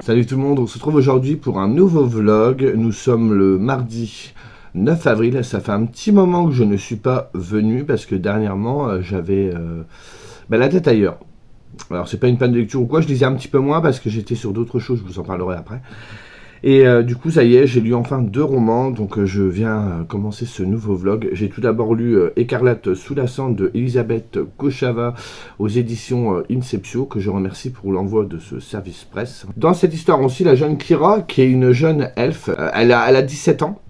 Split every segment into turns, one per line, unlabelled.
Salut tout le monde, on se retrouve aujourd'hui pour un nouveau vlog. Nous sommes le mardi 9 avril, ça fait un petit moment que je ne suis pas venu parce que dernièrement j'avais la tête ailleurs. Alors c'est pas une panne de lecture ou quoi, je lisais un petit peu moins parce que j'étais sur d'autres choses, je vous en parlerai après. Et du coup ça y est, j'ai lu enfin 2 romans, donc je viens commencer ce nouveau vlog. J'ai tout d'abord lu Écarlate sous la cendre de Elisabeth Kochava aux éditions Inceptio, que je remercie pour l'envoi de ce service presse. Dans cette histoire on suit la jeune Kira, qui est une jeune elfe, elle a 17 ans.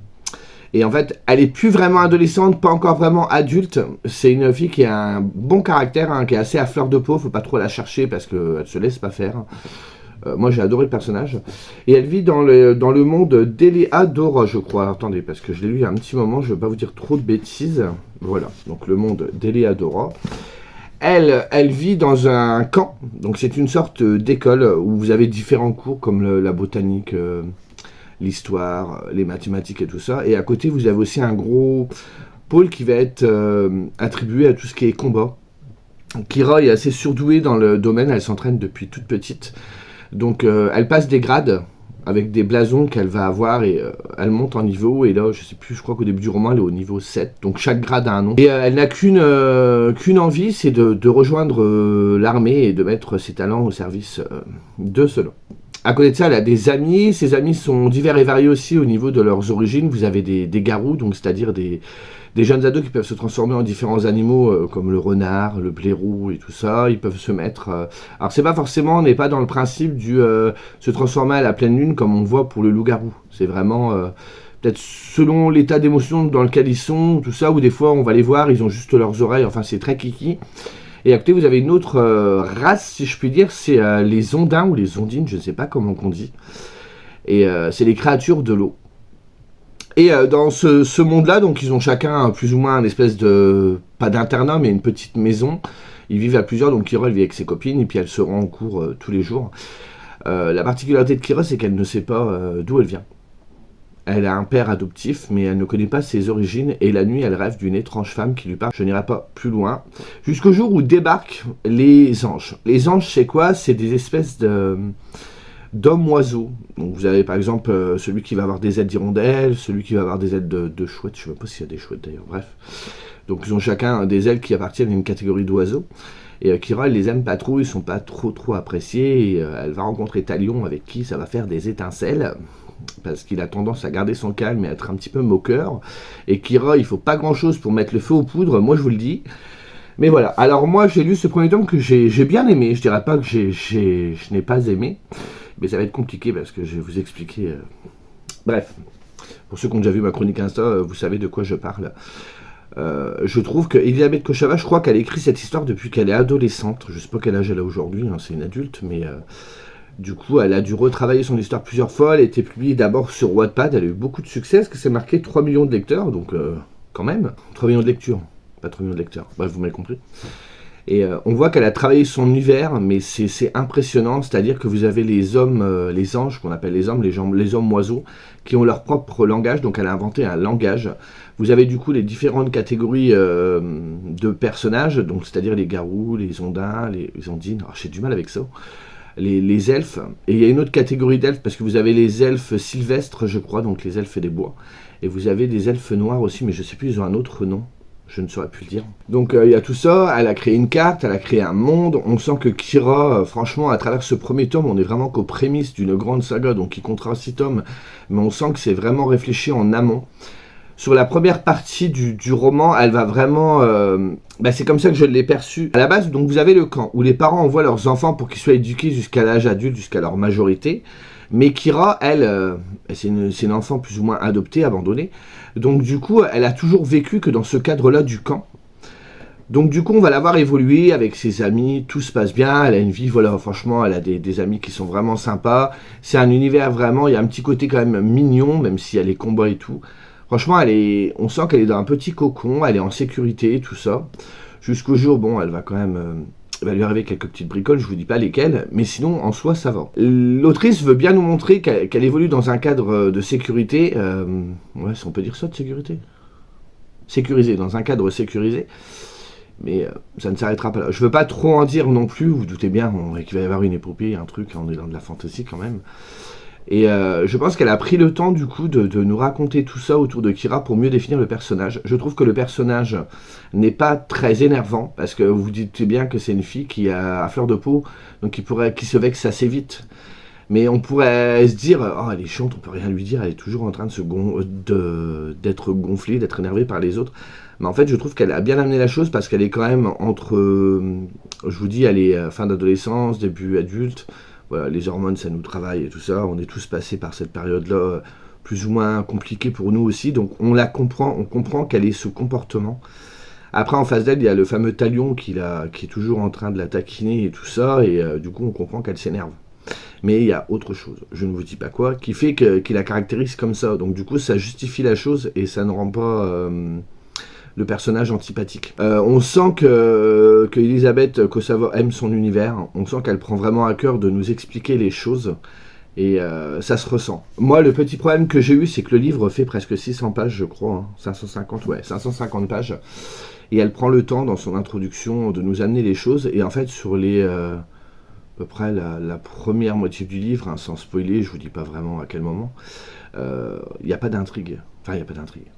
Et en fait, elle est plus vraiment adolescente, pas encore vraiment adulte. C'est une fille qui a un bon caractère, hein, qui est assez à fleur de peau, faut pas trop la chercher parce qu'elle se laisse pas faire. Moi j'ai adoré le personnage. Et elle vit dans le monde d'Eleadora, je crois. Alors, attendez, parce que je l'ai lu il y a un petit moment, je ne vais pas vous dire trop de bêtises. Voilà, donc le monde d'Eleadora. Elle vit dans un camp, donc c'est une sorte d'école où vous avez différents cours comme la botanique, l'histoire, les mathématiques et tout ça. Et à côté, vous avez aussi un gros pôle qui va être attribué à tout ce qui est combat. Kira est assez surdouée dans le domaine, elle s'entraîne depuis toute petite. Donc elle passe des grades avec des blasons qu'elle va avoir et elle monte en niveau. Et là, je sais plus, je crois qu'au début du roman, elle est au niveau 7. Donc chaque grade a un nom. Et elle n'a qu'une envie, c'est de rejoindre l'armée et de mettre ses talents au service de cela. À côté de ça, elle a des amis. Ses amis sont divers et variés aussi au niveau de leurs origines. Vous avez des garous, donc c'est-à-dire des jeunes ados qui peuvent se transformer en différents animaux comme le renard, le blaireau et tout ça. Ils peuvent se mettre... Alors c'est pas forcément, on n'est pas dans le principe du se transformer à la pleine lune comme on voit pour le loup-garou. C'est vraiment peut-être selon l'état d'émotion dans lequel ils sont, tout ça, ou des fois on va les voir, ils ont juste leurs oreilles, enfin c'est très kiki. Et à côté, vous avez une autre race, si je puis dire, c'est les ondins ou les ondines, je ne sais pas comment on dit. Et c'est les créatures de l'eau. Et dans ce monde-là, donc ils ont chacun plus ou moins une espèce de, pas d'internat, mais une petite maison. Ils vivent à plusieurs, donc Kira elle vit avec ses copines, et puis elle se rend en cours tous les jours. La particularité de Kira, c'est qu'elle ne sait pas d'où elle vient. Elle a un père adoptif, mais elle ne connaît pas ses origines, et la nuit, elle rêve d'une étrange femme qui lui parle. Je n'irai pas plus loin. Jusqu'au jour où débarquent les anges. Les anges, c'est quoi? C'est des espèces d'hommes-oiseaux. Donc vous avez par exemple celui qui va avoir des ailes d'hirondelle, celui qui va avoir des ailes de chouette. Je ne sais même pas s'il y a des chouettes d'ailleurs, bref. Donc ils ont chacun des ailes qui appartiennent à une catégorie d'oiseaux. Et Kira, elle les aime pas trop, ils sont pas trop appréciés. Et, elle va rencontrer Talion avec qui ça va faire des étincelles. Parce qu'il a tendance à garder son calme et à être un petit peu moqueur. Et Kira, il faut pas grand chose pour mettre le feu aux poudres, moi je vous le dis. Mais voilà, alors moi j'ai lu ce premier tome que j'ai bien aimé. Je dirais pas que je n'ai pas aimé, mais ça va être compliqué parce que je vais vous expliquer. Bref, pour ceux qui ont déjà vu ma chronique Insta, vous savez de quoi je parle. Je trouve que Elisabeth Kochava, je crois qu'elle écrit cette histoire depuis qu'elle est adolescente. Je sais pas quel âge elle a aujourd'hui, hein, c'est une adulte, mais... Du coup, elle a dû retravailler son histoire plusieurs fois. Elle a été publiée d'abord sur Wattpad. Elle a eu beaucoup de succès parce que c'est marqué 3 millions de lecteurs. Donc, quand même, 3 millions de lectures. Pas 3 millions de lecteurs. Bref, vous m'avez compris. Et on voit qu'elle a travaillé son univers, mais c'est impressionnant. C'est-à-dire que vous avez les hommes, les anges, qu'on appelle les hommes, les hommes oiseaux, qui ont leur propre langage. Donc, elle a inventé un langage. Vous avez du coup les différentes catégories de personnages. Donc, c'est-à-dire les garous, les ondins, les ondines. Alors, j'ai du mal avec ça. Les elfes, et il y a une autre catégorie d'elfes, parce que vous avez les elfes sylvestres, je crois, donc les elfes des bois, et vous avez des elfes noirs aussi, mais je sais plus, ils ont un autre nom, je ne saurais plus le dire. Donc il y a tout ça, elle a créé une carte, elle a créé un monde, on sent que Kira, franchement, à travers ce premier tome, on est vraiment qu'aux prémices d'une grande saga, donc qui comptera 6 tomes, mais on sent que c'est vraiment réfléchi en amont. Sur la première partie du roman, elle va vraiment... c'est comme ça que je l'ai perçu. À la base, donc vous avez le camp où les parents envoient leurs enfants pour qu'ils soient éduqués jusqu'à l'âge adulte, jusqu'à leur majorité. Mais Kira, elle, c'est une enfant plus ou moins adoptée, abandonnée. Donc du coup, elle a toujours vécu que dans ce cadre-là du camp. Donc du coup, on va la voir évoluer avec ses amis, tout se passe bien, elle a une vie, voilà, franchement, elle a des amis qui sont vraiment sympas. C'est un univers vraiment, il y a un petit côté quand même mignon, même s'il y a les combats et tout. Franchement, on sent qu'elle est dans un petit cocon, elle est en sécurité, tout ça. Jusqu'au jour, bon, elle va quand même... il va lui arriver quelques petites bricoles, je vous dis pas lesquelles, mais sinon, en soi, ça va. L'autrice veut bien nous montrer qu'elle évolue dans un cadre de sécurité. Ouais, si on peut dire ça, de sécurité. Sécurisé, dans un cadre sécurisé. Mais ça ne s'arrêtera pas là. Je veux pas trop en dire non plus, vous vous doutez bien qu'il va y avoir une épopée, un truc, on est dans de la fantasy quand même. Et je pense qu'elle a pris le temps du coup de nous raconter tout ça autour de Kira pour mieux définir le personnage. Je trouve que le personnage n'est pas très énervant, parce que vous dites bien que c'est une fille qui a à fleur de peau, donc qui se vexe assez vite. Mais on pourrait se dire, oh elle est chiante, on peut rien lui dire, elle est toujours en train d'être gonflée, d'être énervée par les autres. Mais en fait, je trouve qu'elle a bien amené la chose parce qu'elle est quand même entre, je vous dis, elle est fin d'adolescence, début adulte. Voilà, les hormones, ça nous travaille et tout ça. On est tous passés par cette période-là, plus ou moins compliquée pour nous aussi. Donc on la comprend, on comprend quel est ce comportement. Après, en face d'elle, il y a le fameux talion qui est toujours en train de la taquiner et tout ça. Et du coup, on comprend qu'elle s'énerve. Mais il y a autre chose, je ne vous dis pas quoi, qui fait qu'il la caractérise comme ça. Donc du coup, ça justifie la chose et ça ne rend pas le personnage antipathique. On sent que Elisabeth Kosovo aime son univers. On sent qu'elle prend vraiment à cœur de nous expliquer les choses. Et ça se ressent. Moi, le petit problème que j'ai eu, c'est que le livre fait presque 600 pages, je crois. Hein. 550 pages. Et elle prend le temps, dans son introduction, de nous amener les choses. Et en fait, sur les... à peu près la première moitié du livre, hein, sans spoiler, je vous dis pas vraiment à quel moment, il n'y a pas d'intrigue. Enfin, il n'y a pas d'intrigue.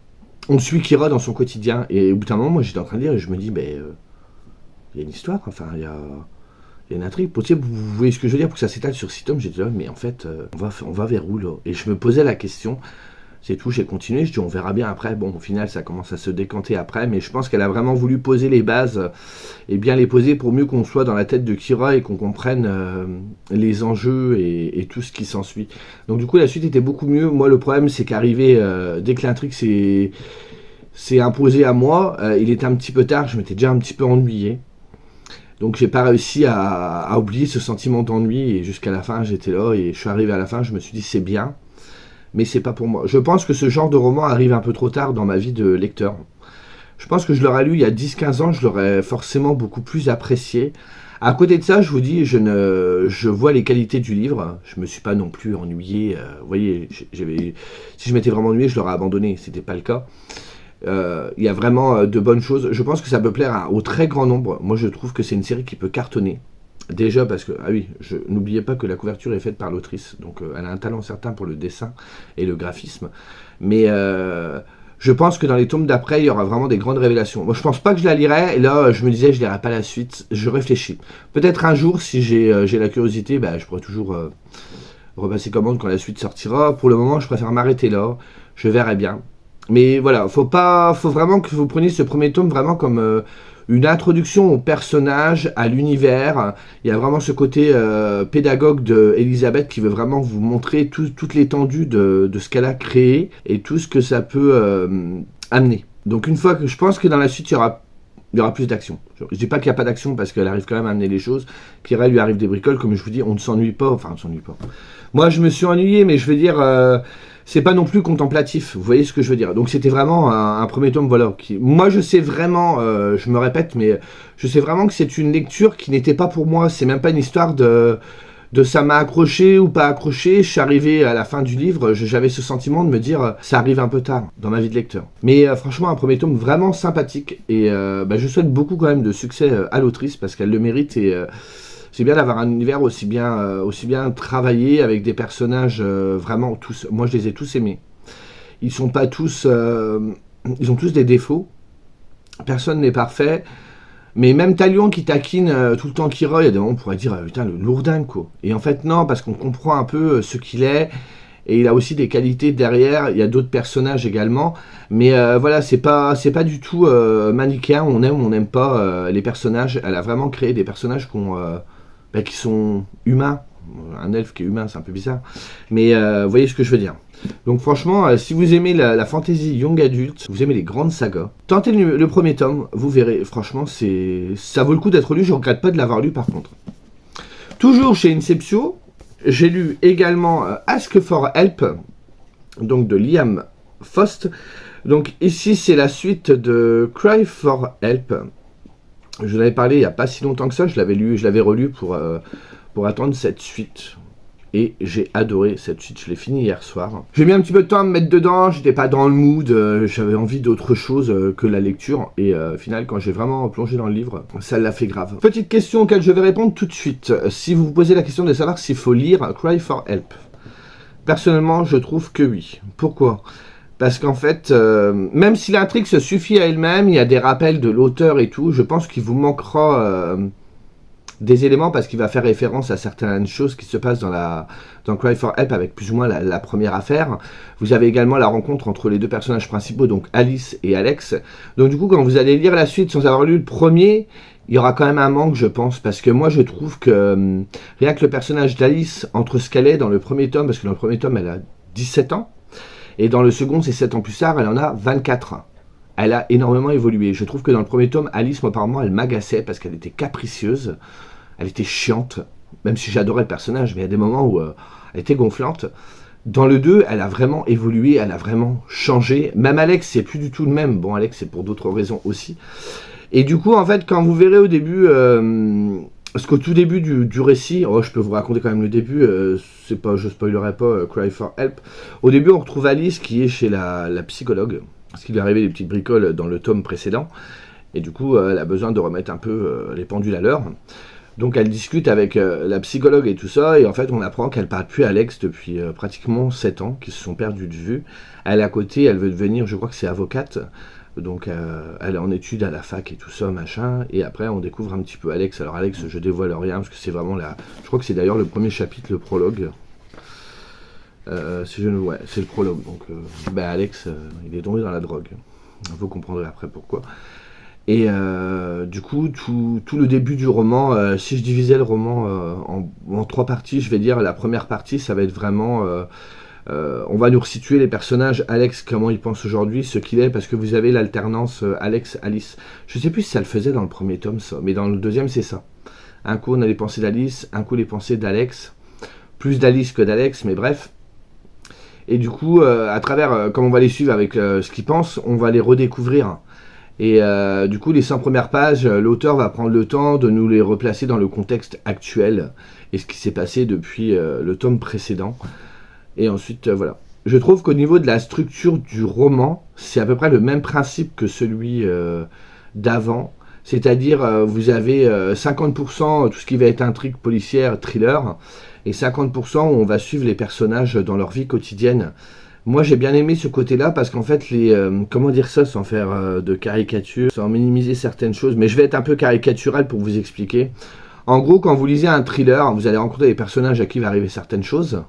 On suit Kira dans son quotidien, et au bout d'un moment, moi j'étais en train de lire, et je me dis, mais il y a une histoire, enfin, il y a une intrigue. Vous voyez ce que je veux dire, pour que ça s'étale sur 6 tomes, j'ai dit, mais en fait, on va vers où, là? Et je me posais la question, c'est tout, j'ai continué, je dis on verra bien après. Bon, au final, ça commence à se décanter après, mais je pense qu'elle a vraiment voulu poser les bases et bien les poser pour mieux qu'on soit dans la tête de Kira et qu'on comprenne les enjeux et tout ce qui s'ensuit. Donc du coup, la suite était beaucoup mieux. Moi, le problème, c'est qu'arrivé, dès que l'intrigue s'est imposée à moi, il était un petit peu tard, je m'étais déjà un petit peu ennuyé. Donc j'ai pas réussi à oublier ce sentiment d'ennui et jusqu'à la fin, j'étais là et je suis arrivé à la fin, je me suis dit c'est bien. Mais c'est pas pour moi. Je pense que ce genre de roman arrive un peu trop tard dans ma vie de lecteur. Je pense que je l'aurais lu il y a 10-15 ans, je l'aurais forcément beaucoup plus apprécié. À côté de ça, je vous dis, je vois les qualités du livre. Je me suis pas non plus ennuyé. Vous voyez, si je m'étais vraiment ennuyé, je l'aurais abandonné. C'était pas le cas. Il y a vraiment de bonnes choses. Je pense que ça peut plaire au très grand nombre. Moi, je trouve que c'est une série qui peut cartonner. Déjà parce que, ah oui, n'oubliez pas que la couverture est faite par l'autrice, donc elle a un talent certain pour le dessin et le graphisme, mais je pense que dans les tomes d'après, il y aura vraiment des grandes révélations. Moi, je pense pas que je la lirai, et là, je me disais, je lirai pas la suite, je réfléchis. Peut-être un jour, si j'ai la curiosité, je pourrais toujours repasser commande quand la suite sortira. Pour le moment, je préfère m'arrêter là, je verrai bien. Mais voilà, faut vraiment que vous preniez ce premier tome vraiment comme... une introduction au personnage, à l'univers. Il y a vraiment ce côté pédagogue d'Elisabeth qui veut vraiment vous montrer toute l'étendue de ce qu'elle a créé et tout ce que ça peut amener. Donc une fois que je pense que dans la suite, il y aura plus d'action. Je dis pas qu'il n'y a pas d'action parce qu'elle arrive quand même à amener les choses. Kira lui arrive des bricoles, comme je vous dis, on ne s'ennuie pas. Enfin, on ne s'ennuie pas. Moi, je me suis ennuyé, mais je veux dire... c'est pas non plus contemplatif, vous voyez ce que je veux dire. Donc c'était vraiment un premier tome, voilà. Moi je sais vraiment, je me répète, mais je sais vraiment que c'est une lecture qui n'était pas pour moi. C'est même pas une histoire de ça m'a accroché ou pas accroché. Je suis arrivé à la fin du livre, j'avais ce sentiment de me dire, ça arrive un peu tard dans ma vie de lecteur. Mais franchement, un premier tome vraiment sympathique. Et je souhaite beaucoup quand même de succès à l'autrice parce qu'elle le mérite et... c'est bien d'avoir un univers aussi bien travaillé avec des personnages vraiment tous. Moi, je les ai tous aimés. Ils sont pas tous, ils ont tous des défauts. Personne n'est parfait. Mais même Talion qui taquine tout le temps Kira, il y a des moments où on pourrait dire putain le lourdingue quoi. Et en fait non, parce qu'on comprend un peu ce qu'il est. Et il a aussi des qualités derrière. Il y a d'autres personnages également. Mais voilà, c'est pas du tout manichéen. On aime ou on n'aime pas les personnages. Elle a vraiment créé des personnages qui sont humains. Un elfe qui est humain, c'est un peu bizarre. Mais vous voyez ce que je veux dire. Donc franchement, si vous aimez la fantasy young adulte, vous aimez les grandes sagas, tentez le premier tome, vous verrez. Franchement, ça vaut le coup d'être lu. Je ne regrette pas de l'avoir lu par contre. Toujours chez Inceptio, j'ai lu également Ask for Help, donc de Liam Faust. Donc ici, c'est la suite de Cry for Help. Je vous en avais parlé il n'y a pas si longtemps que ça. Je l'avais relu pour attendre cette suite. et j'ai adoré cette suite, je l'ai fini hier soir. J'ai mis un petit peu de temps à me mettre dedans, j'étais pas dans le mood, j'avais envie d'autre chose que la lecture, et au final quand j'ai vraiment plongé dans le livre, ça l'a fait grave. Petite question auquel je vais répondre tout de suite. Si vous vous posez la question de savoir s'il faut lire Cry for Help, personnellement je trouve que oui. Pourquoi ? Parce qu'en fait, même si l'intrigue se suffit à elle-même, il y a des rappels de l'auteur et tout, je pense qu'il vous manquera des éléments parce qu'il va faire référence à certaines choses qui se passent dans Cry for Help avec plus ou moins la première affaire. Vous avez également la rencontre entre les deux personnages principaux, donc Alice et Alex. Donc du coup, quand vous allez lire la suite sans avoir lu le premier, il y aura quand même un manque, je pense, parce que moi je trouve que rien que le personnage d'Alice, entre ce qu'elle est dans le premier tome, parce que dans le premier tome elle a 17 ans, et dans le second, c'est 7 ans plus tard, elle en a 24. Elle a énormément évolué. Je trouve que dans le premier tome, Alice, moi, apparemment, elle m'agaçait parce qu'elle était capricieuse. Elle était chiante, même si j'adorais le personnage, mais il y a des moments où elle était gonflante. Dans le 2, elle a vraiment évolué, elle a vraiment changé. Même Alex, c'est plus du tout le même. Bon, Alex, c'est pour d'autres raisons aussi. Et du coup, en fait, quand vous verrez au début... parce qu'au tout début du récit, je peux vous raconter quand même le début, je spoilerai pas Cry for Help. Au début, on retrouve Alice qui est chez la psychologue, parce qu'il lui est arrivé des petites bricoles dans le tome précédent, et du coup, elle a besoin de remettre un peu les pendules à l'heure. Donc elle discute avec la psychologue et tout ça, et en fait, on apprend qu'elle parle plus à Alex depuis pratiquement 7 ans, qu'ils se sont perdus de vue. Elle, à côté, elle veut devenir, je crois que c'est avocate. Donc elle est en études à la fac et tout ça, machin, et après on découvre un petit peu Alex. Alors Alex, je dévoile rien, parce que c'est vraiment je crois que c'est d'ailleurs le premier chapitre, le prologue. C'est le prologue, donc Alex, il est tombé dans la drogue. Vous comprendrez après pourquoi. Et du coup, tout le début du roman, si je divisais le roman en 3 parties, je vais dire la première partie, ça va être vraiment... on va nous resituer les personnages, Alex, comment il pense aujourd'hui, ce qu'il est, parce que vous avez l'alternance Alex-Alice. Je sais plus si ça le faisait dans le premier tome, ça, mais dans le deuxième, c'est ça. Un coup, on a les pensées d'Alice, un coup, les pensées d'Alex. Plus d'Alice que d'Alex, mais bref. Et du coup, à travers, comme on va les suivre avec ce qu'ils pensent, on va les redécouvrir. Et du coup, les 100 premières pages, l'auteur va prendre le temps de nous les replacer dans le contexte actuel et ce qui s'est passé depuis le tome précédent. Et ensuite, voilà. Je trouve qu'au niveau de la structure du roman, c'est à peu près le même principe que celui d'avant. C'est-à-dire, vous avez 50% tout ce qui va être intrigue policière, thriller, et 50% où on va suivre les personnages dans leur vie quotidienne. Moi, j'ai bien aimé ce côté-là parce qu'en fait, comment dire ça sans faire de caricature, sans minimiser certaines choses, mais je vais être un peu caricatural pour vous expliquer. En gros, quand vous lisez un thriller, vous allez rencontrer des personnages à qui va arriver certaines choses.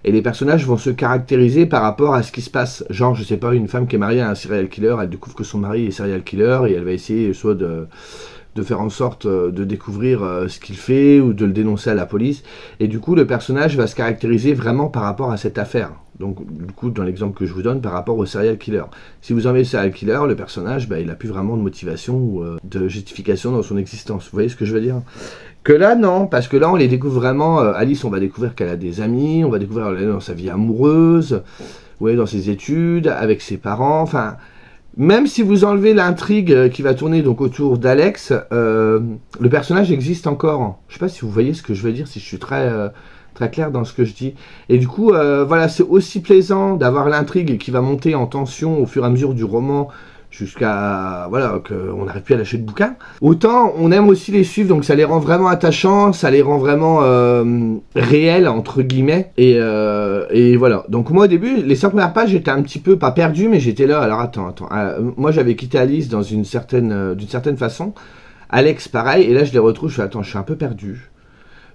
Et les personnages vont se caractériser par rapport à ce qui se passe. Genre, je sais pas, une femme qui est mariée à un serial killer, elle découvre que son mari est serial killer et elle va essayer soit de faire en sorte de découvrir ce qu'il fait ou de le dénoncer à la police. Et du coup, le personnage va se caractériser vraiment par rapport à cette affaire. Donc, du coup, dans l'exemple que je vous donne, par rapport au serial killer. Si vous enlevez le serial killer, le personnage, il n'a plus vraiment de motivation ou de justification dans son existence. Vous voyez ce que je veux dire ? Que là, non, parce que là, on les découvre vraiment. Alice, on va découvrir qu'elle a des amis, on va découvrir elle est dans sa vie amoureuse, dans ses études, avec ses parents. Enfin, même si vous enlevez l'intrigue qui va tourner donc autour d'Alex, le personnage existe encore. Je sais pas si vous voyez ce que je veux dire, si je suis très clair dans ce que je dis. Et du coup, voilà, c'est aussi plaisant d'avoir l'intrigue qui va monter en tension au fur et à mesure du roman, jusqu'à qu'on n'arrive plus à lâcher le bouquin. Autant on aime aussi les suivre, donc ça les rend vraiment attachants, ça les rend vraiment réels entre guillemets. Et voilà. Donc moi au début, les 5 premières pages, j'étais un petit peu pas perdu, mais j'étais là. Alors attends. Moi j'avais quitté Alice d'une certaine façon. Alex pareil, et là je les retrouve. Je suis un peu perdu.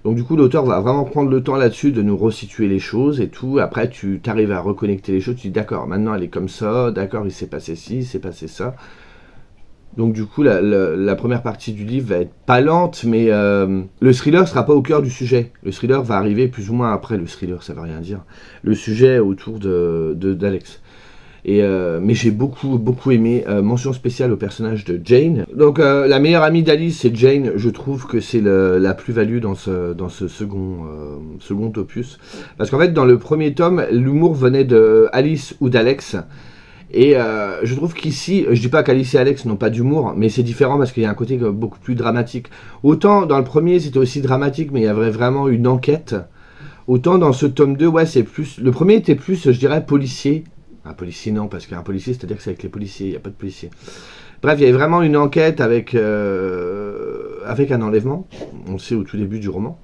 Donc du coup, l'auteur va vraiment prendre le temps là-dessus de nous resituer les choses et tout. Après, tu arrives à reconnecter les choses. Tu dis, d'accord, maintenant elle est comme ça. D'accord, il s'est passé ci, il s'est passé ça. Donc du coup, la première partie du livre va être pas lente, mais le thriller sera pas au cœur du sujet. Le thriller va arriver plus ou moins après. Le thriller, ça veut rien dire. Le sujet autour d'Alex. Mais j'ai beaucoup aimé. Mention spéciale au personnage de Jane. Donc la meilleure amie d'Alice, c'est Jane. Je trouve que c'est la plus-value dans ce second opus. Parce qu'en fait, dans le premier tome, l'humour venait de Alice ou d'Alex. Et je trouve qu'ici, je dis pas qu'Alice et Alex n'ont pas d'humour, mais c'est différent parce qu'il y a un côté beaucoup plus dramatique. Autant dans le premier, c'était aussi dramatique, mais il y avait vraiment une enquête. Autant dans ce tome 2, ouais, c'est plus... Le premier était plus, je dirais, policier. Un policier, non, parce qu'un policier, c'est-à-dire que c'est avec les policiers, il n'y a pas de policier. Bref, il y avait vraiment une enquête avec un enlèvement. On le sait au tout début du roman.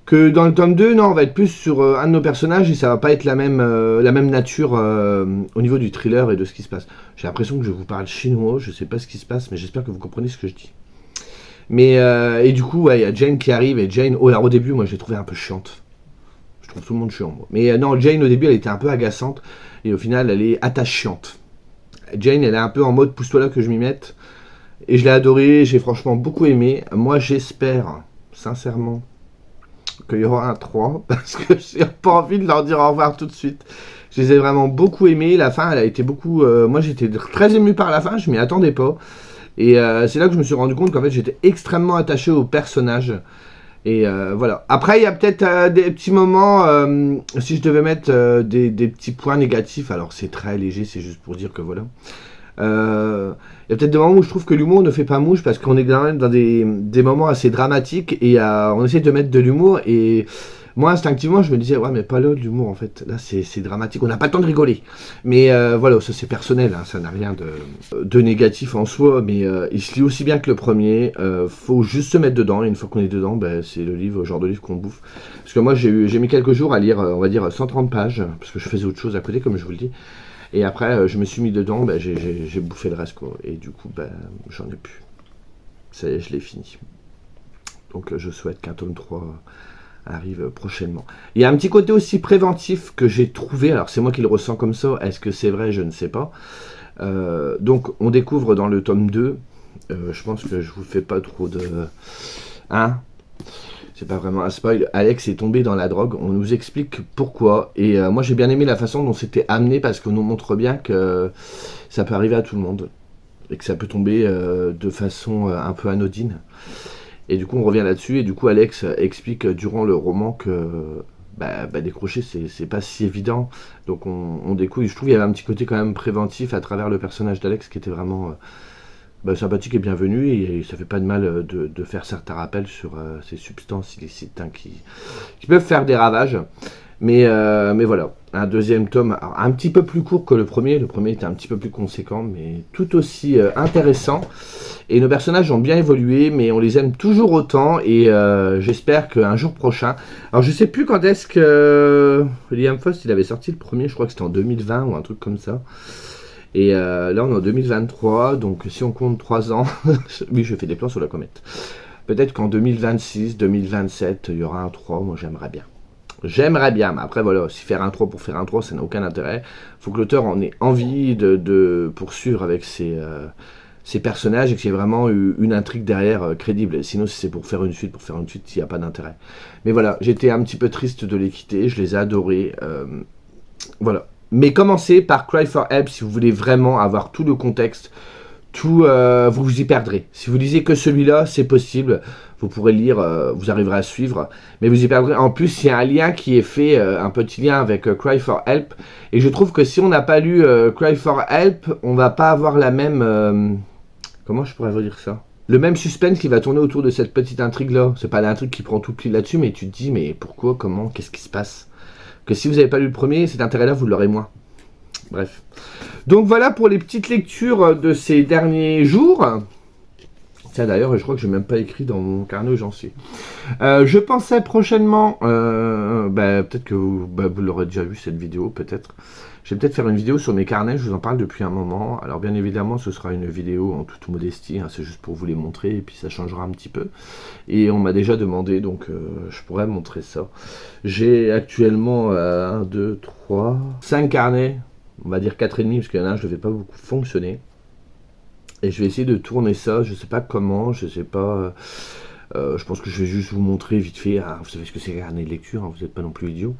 Que dans le tome 2, non, on va être plus sur un de nos personnages et ça va pas être la même nature au niveau du thriller et de ce qui se passe. J'ai l'impression que je vous parle chinois, je sais pas ce qui se passe, mais j'espère que vous comprenez ce que je dis. Mais, et du coup, ouais, il y a Jane qui arrive et Jane, oh, alors au début, moi, je l'ai trouvée un peu chiante. Je trouve tout le monde chiant, moi. Mais non, Jane, au début, elle était un peu agaçante et au final, elle est attachante. Jane, elle est un peu en mode pousse-toi là que je m'y mette. Et je l'ai adorée, j'ai franchement beaucoup aimé. Moi, j'espère, sincèrement, qu'il y aura un 3, parce que j'ai pas envie de leur dire au revoir tout de suite. Je les ai vraiment beaucoup aimés. La fin, elle a été beaucoup... moi, j'étais très ému par la fin, je m'y attendais pas. Et c'est là que je me suis rendu compte qu'en fait, j'étais extrêmement attaché au personnage. Et voilà. Après, il y a peut-être des petits moments, si je devais mettre des petits points négatifs, alors c'est très léger, c'est juste pour dire que voilà. Il y a peut-être des moments où je trouve que l'humour ne fait pas mouche parce qu'on est quand même dans des moments assez dramatiques et on essaie de mettre de l'humour et moi instinctivement je me disais ouais mais pas là de l'humour en fait, là c'est dramatique, on n'a pas le temps de rigoler, mais voilà, ça c'est personnel, hein, ça n'a rien de négatif en soi, mais il se lit aussi bien que le premier, faut juste se mettre dedans et une fois qu'on est dedans, ben, c'est le genre de livre qu'on bouffe, parce que moi j'ai mis quelques jours à lire on va dire 130 pages parce que je faisais autre chose à côté comme je vous le dis. Et après, je me suis mis dedans, bah, j'ai bouffé le reste, quoi. Et du coup, bah, j'en ai plus. Ça y est, je l'ai fini. Donc, je souhaite qu'un tome 3 arrive prochainement. Il y a un petit côté aussi préventif que j'ai trouvé. Alors, c'est moi qui le ressens comme ça. Est-ce que c'est vrai? Je ne sais pas. Donc, on découvre dans le tome 2. Je pense que je vous fais pas trop de... Hein? C'est pas vraiment un spoil, Alex est tombé dans la drogue, on nous explique pourquoi, et moi j'ai bien aimé la façon dont c'était amené, parce qu'on nous montre bien que ça peut arriver à tout le monde, et que ça peut tomber de façon un peu anodine. Et du coup on revient là-dessus, et du coup Alex explique durant le roman que décrocher c'est pas si évident, donc on découvre, je trouve qu'il y avait un petit côté quand même préventif à travers le personnage d'Alex qui était vraiment... sympathique et bienvenue, et ça fait pas de mal de faire certains rappels sur ces substances illicites hein, qui peuvent faire des ravages. Mais voilà, un deuxième tome un petit peu plus court que le premier était un petit peu plus conséquent, mais tout aussi intéressant. Et nos personnages ont bien évolué, mais on les aime toujours autant, et j'espère qu'un jour prochain... Alors je sais plus quand est-ce que Liam Frost il avait sorti le premier, je crois que c'était en 2020 ou un truc comme ça. Et là, on est en 2023, donc si on compte 3 ans, oui, je fais des plans sur la comète. Peut-être qu'en 2026, 2027, il y aura un 3, moi j'aimerais bien. J'aimerais bien, mais après voilà, si faire un 3 pour faire un 3, ça n'a aucun intérêt. Il faut que l'auteur en ait envie de poursuivre avec ses personnages et qu'il y ait vraiment une intrigue derrière crédible. Sinon, si c'est pour faire une suite, il n'y a pas d'intérêt. Mais voilà, j'étais un petit peu triste de les quitter, je les ai adorés. Voilà. Mais commencez par Cry for Help si vous voulez vraiment avoir tout le contexte, tout, vous vous y perdrez. Si vous lisez que celui-là, c'est possible, vous pourrez lire, vous arriverez à suivre, mais vous y perdrez. En plus, il y a un lien qui est fait, un petit lien avec Cry for Help, et je trouve que si on n'a pas lu Cry for Help, on va pas avoir la même... comment je pourrais vous dire ça? Le même suspense qui va tourner autour de cette petite intrigue-là. C'est pas l'intrigue qui prend tout pli là-dessus, mais tu te dis, mais pourquoi, comment, qu'est-ce qui se passe? Que si vous n'avez pas lu le premier, cet intérêt-là, vous l'aurez moins. Bref. Donc voilà pour les petites lectures de ces derniers jours. Tiens, d'ailleurs, je crois que je n'ai même pas écrit dans mon carnet où j'en suis. Je pensais prochainement, peut-être que vous l'aurez déjà vu cette vidéo, peut-être. Je vais peut-être faire une vidéo sur mes carnets, je vous en parle depuis un moment. Alors bien évidemment, ce sera une vidéo en toute modestie, hein, c'est juste pour vous les montrer, et puis ça changera un petit peu. Et on m'a déjà demandé, donc je pourrais montrer ça. J'ai actuellement 1, 2, 3, 5 carnets, on va dire 4,5, parce qu'il y en a un, je ne vais pas beaucoup fonctionner. Et je vais essayer de tourner ça, je ne sais pas comment, je ne sais pas... je pense que je vais juste vous montrer vite fait, hein, vous savez ce que c'est carnet de lecture, hein, vous n'êtes pas non plus idiot.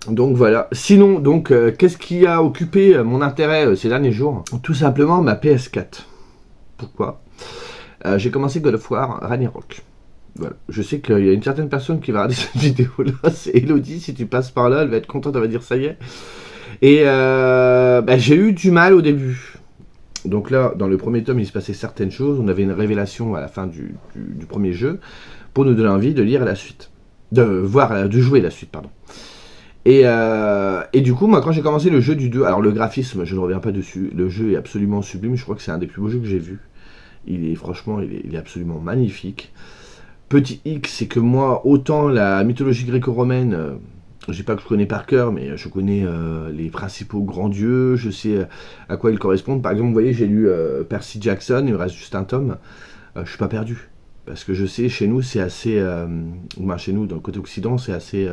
Donc voilà, sinon, donc, qu'est-ce qui a occupé mon intérêt ces derniers jours? Tout simplement ma PS4. Pourquoi? J'ai commencé God of War Ragnarok. Voilà. Je sais qu'il y a une certaine personne qui va regarder cette vidéo-là, c'est Elodie, si tu passes par là, elle va être contente, elle va dire ça y est. Et j'ai eu du mal au début. Donc là, dans le premier tome, il se passait certaines choses, on avait une révélation à la fin du premier jeu, pour nous donner envie de lire la suite. de jouer la suite, pardon. Et du coup, moi, quand j'ai commencé le jeu du 2, alors le graphisme, je ne reviens pas dessus, le jeu est absolument sublime, je crois que c'est un des plus beaux jeux que j'ai vu. Franchement, il est absolument magnifique. Petit X, c'est que moi, autant la mythologie gréco-romaine, je dis pas que je connais par cœur, mais je connais les principaux grands dieux, je sais à quoi ils correspondent. Par exemple, vous voyez, j'ai lu Percy Jackson, il me reste juste un tome, je suis pas perdu. Parce que je sais, chez nous, c'est assez... chez nous, dans le côté occident, c'est assez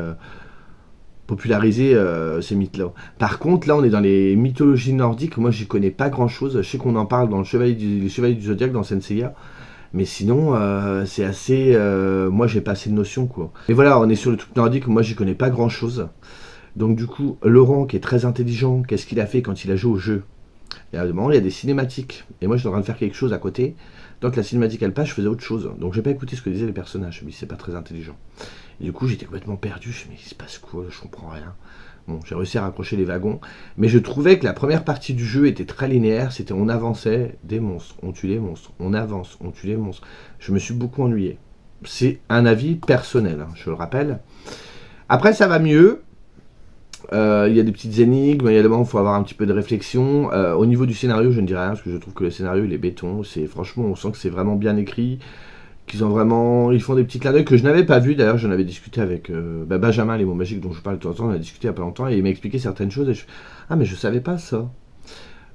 popularisé ces mythes-là. Par contre, là, on est dans les mythologies nordiques, moi, j'y connais pas grand-chose. Je sais qu'on en parle dans les Chevaliers du Zodiaque, dans Senseiya. Mais sinon, c'est assez... moi, j'ai pas assez de notions, quoi. Et voilà, on est sur le truc nordique, moi, j'y connais pas grand-chose. Donc, du coup, Laurent, qui est très intelligent, qu'est-ce qu'il a fait quand il a joué au jeu? Et à un moment, il y a des cinématiques. Et moi, je suis en train de faire quelque chose à côté. Donc, la cinématique, elle passe, je faisais autre chose. Donc, j'ai pas écouté ce que disaient les personnages. Je me dis, c'est pas très intelligent. Et du coup, j'étais complètement perdu. Je me dis, mais il se passe quoi? Je comprends rien. Bon, j'ai réussi à raccrocher les wagons. Mais je trouvais que la première partie du jeu était très linéaire. C'était on avançait, des monstres, on tue les monstres. On avance, on tue les monstres. Je me suis beaucoup ennuyé. C'est un avis personnel, hein, je le rappelle. Après, ça va mieux. Il y a des petites énigmes, il y a des moments où il faut avoir un petit peu de réflexion. Au niveau du scénario, je ne dis rien, parce que je trouve que le scénario, il est béton. Franchement, on sent que c'est vraiment bien écrit. Ils font des petits clins d'œil que je n'avais pas vu. D'ailleurs, j'en avais discuté avec Benjamin, les mots magiques dont je parle de temps en temps. On a discuté il n'y a pas longtemps et il m'a expliqué certaines choses. Ah, mais je savais pas ça.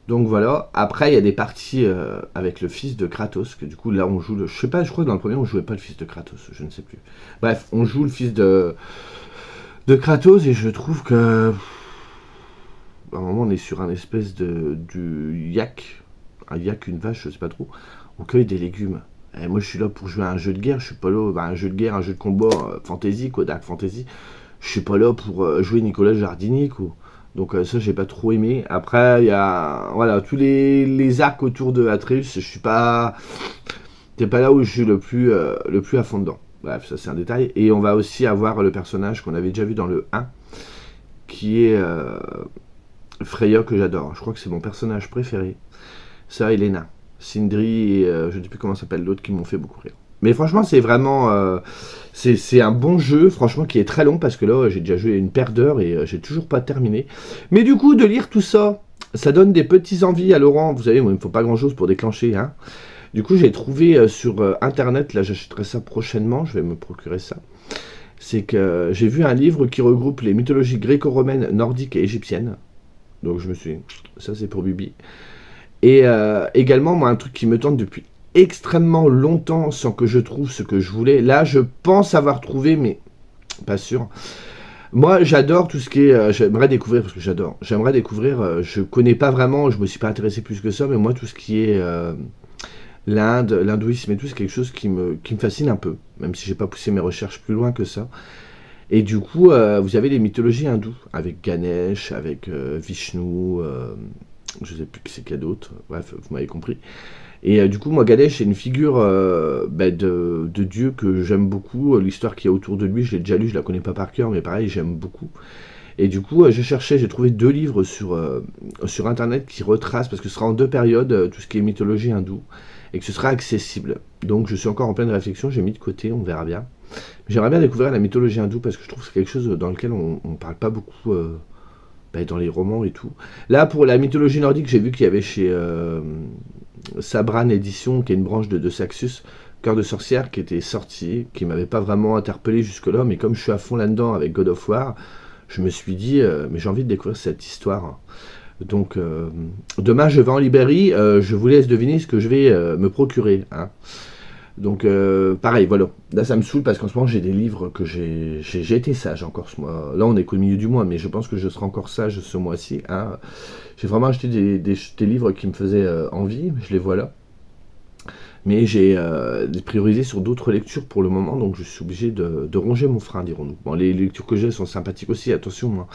Donc voilà. Après, il y a des parties avec le fils de Kratos. Que du coup, là, on joue je sais pas, je crois que dans le premier, on jouait pas le fils de Kratos. Je ne sais plus. Bref, on joue le fils de Kratos et je trouve que. À un moment, on est sur un espèce du yak. Un yak, une vache, je sais pas trop. On cueille des légumes. Et moi, je suis là pour jouer à un jeu de guerre. Je suis pas là, un jeu de guerre, un jeu de combat, fantasy, quoi, dark fantasy. Je suis pas là pour jouer Nicolas Jardinier, quoi. Donc ça, j'ai pas trop aimé. Après, il y a, voilà, tous les arcs autour de Atreus. Je suis pas, c'est pas là où je suis le plus à fond dedans. Bref, ça c'est un détail. Et on va aussi avoir le personnage qu'on avait déjà vu dans le 1, qui est Freya, que j'adore. Je crois que c'est mon personnage préféré. Ça, Elena. Sindri et je ne sais plus comment s'appelle l'autre qui m'ont fait beaucoup rire. Mais franchement, c'est vraiment... c'est un bon jeu, franchement, qui est très long, parce que là, j'ai déjà joué une paire d'heures et j'ai toujours pas terminé. Mais du coup, de lire tout ça, ça donne des petits envies à Laurent. Vous savez, moi, il me faut pas grand-chose pour déclencher. Hein. Du coup, j'ai trouvé sur Internet, là, j'achèterai ça prochainement, je vais me procurer ça. C'est que j'ai vu un livre qui regroupe les mythologies gréco-romaines, nordiques et égyptiennes. Donc je me suis dit, ça c'est pour Bibi. Et également, moi, un truc qui me tente depuis extrêmement longtemps sans que je trouve ce que je voulais. Là, je pense avoir trouvé, mais pas sûr. Moi, j'adore tout ce qui est... j'aimerais découvrir, parce que j'adore. J'aimerais découvrir, je connais pas vraiment, je me suis pas intéressé plus que ça, mais moi, tout ce qui est l'Inde, l'hindouisme et tout, c'est quelque chose qui me fascine un peu, même si j'ai pas poussé mes recherches plus loin que ça. Et du coup, vous avez les mythologies hindoues, avec Ganesh, avec Vishnu, je sais plus qui c'est qu'il y a d'autres, bref, vous m'avez compris. Et du coup, moi, Ganesh est une figure de Dieu que j'aime beaucoup. L'histoire qu'il y a autour de lui, je l'ai déjà lu, je la connais pas par cœur, mais pareil, j'aime beaucoup. Et du coup, j'ai trouvé 2 livres sur Internet qui retracent, parce que ce sera en 2 périodes, tout ce qui est mythologie hindoue, et que ce sera accessible. Donc je suis encore en pleine réflexion, j'ai mis de côté, on verra bien. J'aimerais bien découvrir la mythologie hindoue, parce que je trouve que c'est quelque chose dans lequel on ne parle pas beaucoup dans les romans et tout. Là, pour la mythologie nordique, j'ai vu qu'il y avait chez Sabran Édition, qui est une branche de Saxus, Cœur de sorcière, qui était sorti, qui m'avait pas vraiment interpellé jusque-là, mais comme je suis à fond là-dedans avec God of War, je me suis dit, mais j'ai envie de découvrir cette histoire. Donc, demain, je vais en librairie, je vous laisse deviner ce que je vais me procurer. Hein. Donc, pareil, voilà. Là, ça me saoule parce qu'en ce moment, j'ai des livres que j'ai été sage encore ce mois. Là, on est qu'au milieu du mois, mais je pense que je serai encore sage ce mois-ci. Hein. J'ai vraiment acheté des livres qui me faisaient envie, je les vois là. Mais j'ai priorisé sur d'autres lectures pour le moment, donc je suis obligé de ronger mon frein, dirons-nous. Bon, les lectures que j'ai sont sympathiques aussi, attention, moi.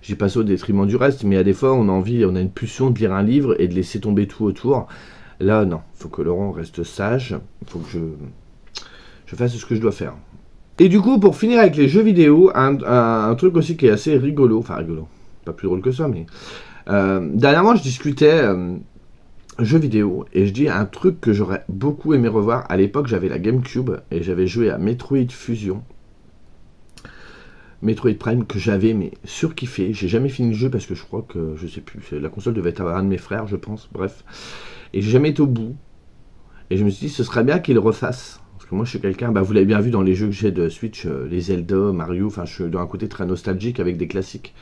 J'y passe au détriment du reste, mais à des fois, on a une pulsion de lire un livre et de laisser tomber tout autour. Là, non, il faut que Laurent reste sage, il faut que je fasse ce que je dois faire. Et du coup, pour finir avec les jeux vidéo, un truc aussi qui est assez rigolo, enfin rigolo, pas plus drôle que ça, mais... dernièrement, je discutais jeux vidéo, et je dis un truc que j'aurais beaucoup aimé revoir. À l'époque, j'avais la GameCube, et j'avais joué à Metroid Fusion. Metroid Prime que j'avais mais surkiffé. J'ai jamais fini le jeu parce que je crois que, je sais plus, la console devait être à un de mes frères, je pense, bref. Et j'ai jamais été au bout. Et je me suis dit, ce serait bien qu'il le refasse. Parce que moi, je suis quelqu'un, bah, vous l'avez bien vu dans les jeux que j'ai de Switch, les Zelda, Mario, enfin, je suis dans un côté très nostalgique avec des classiques.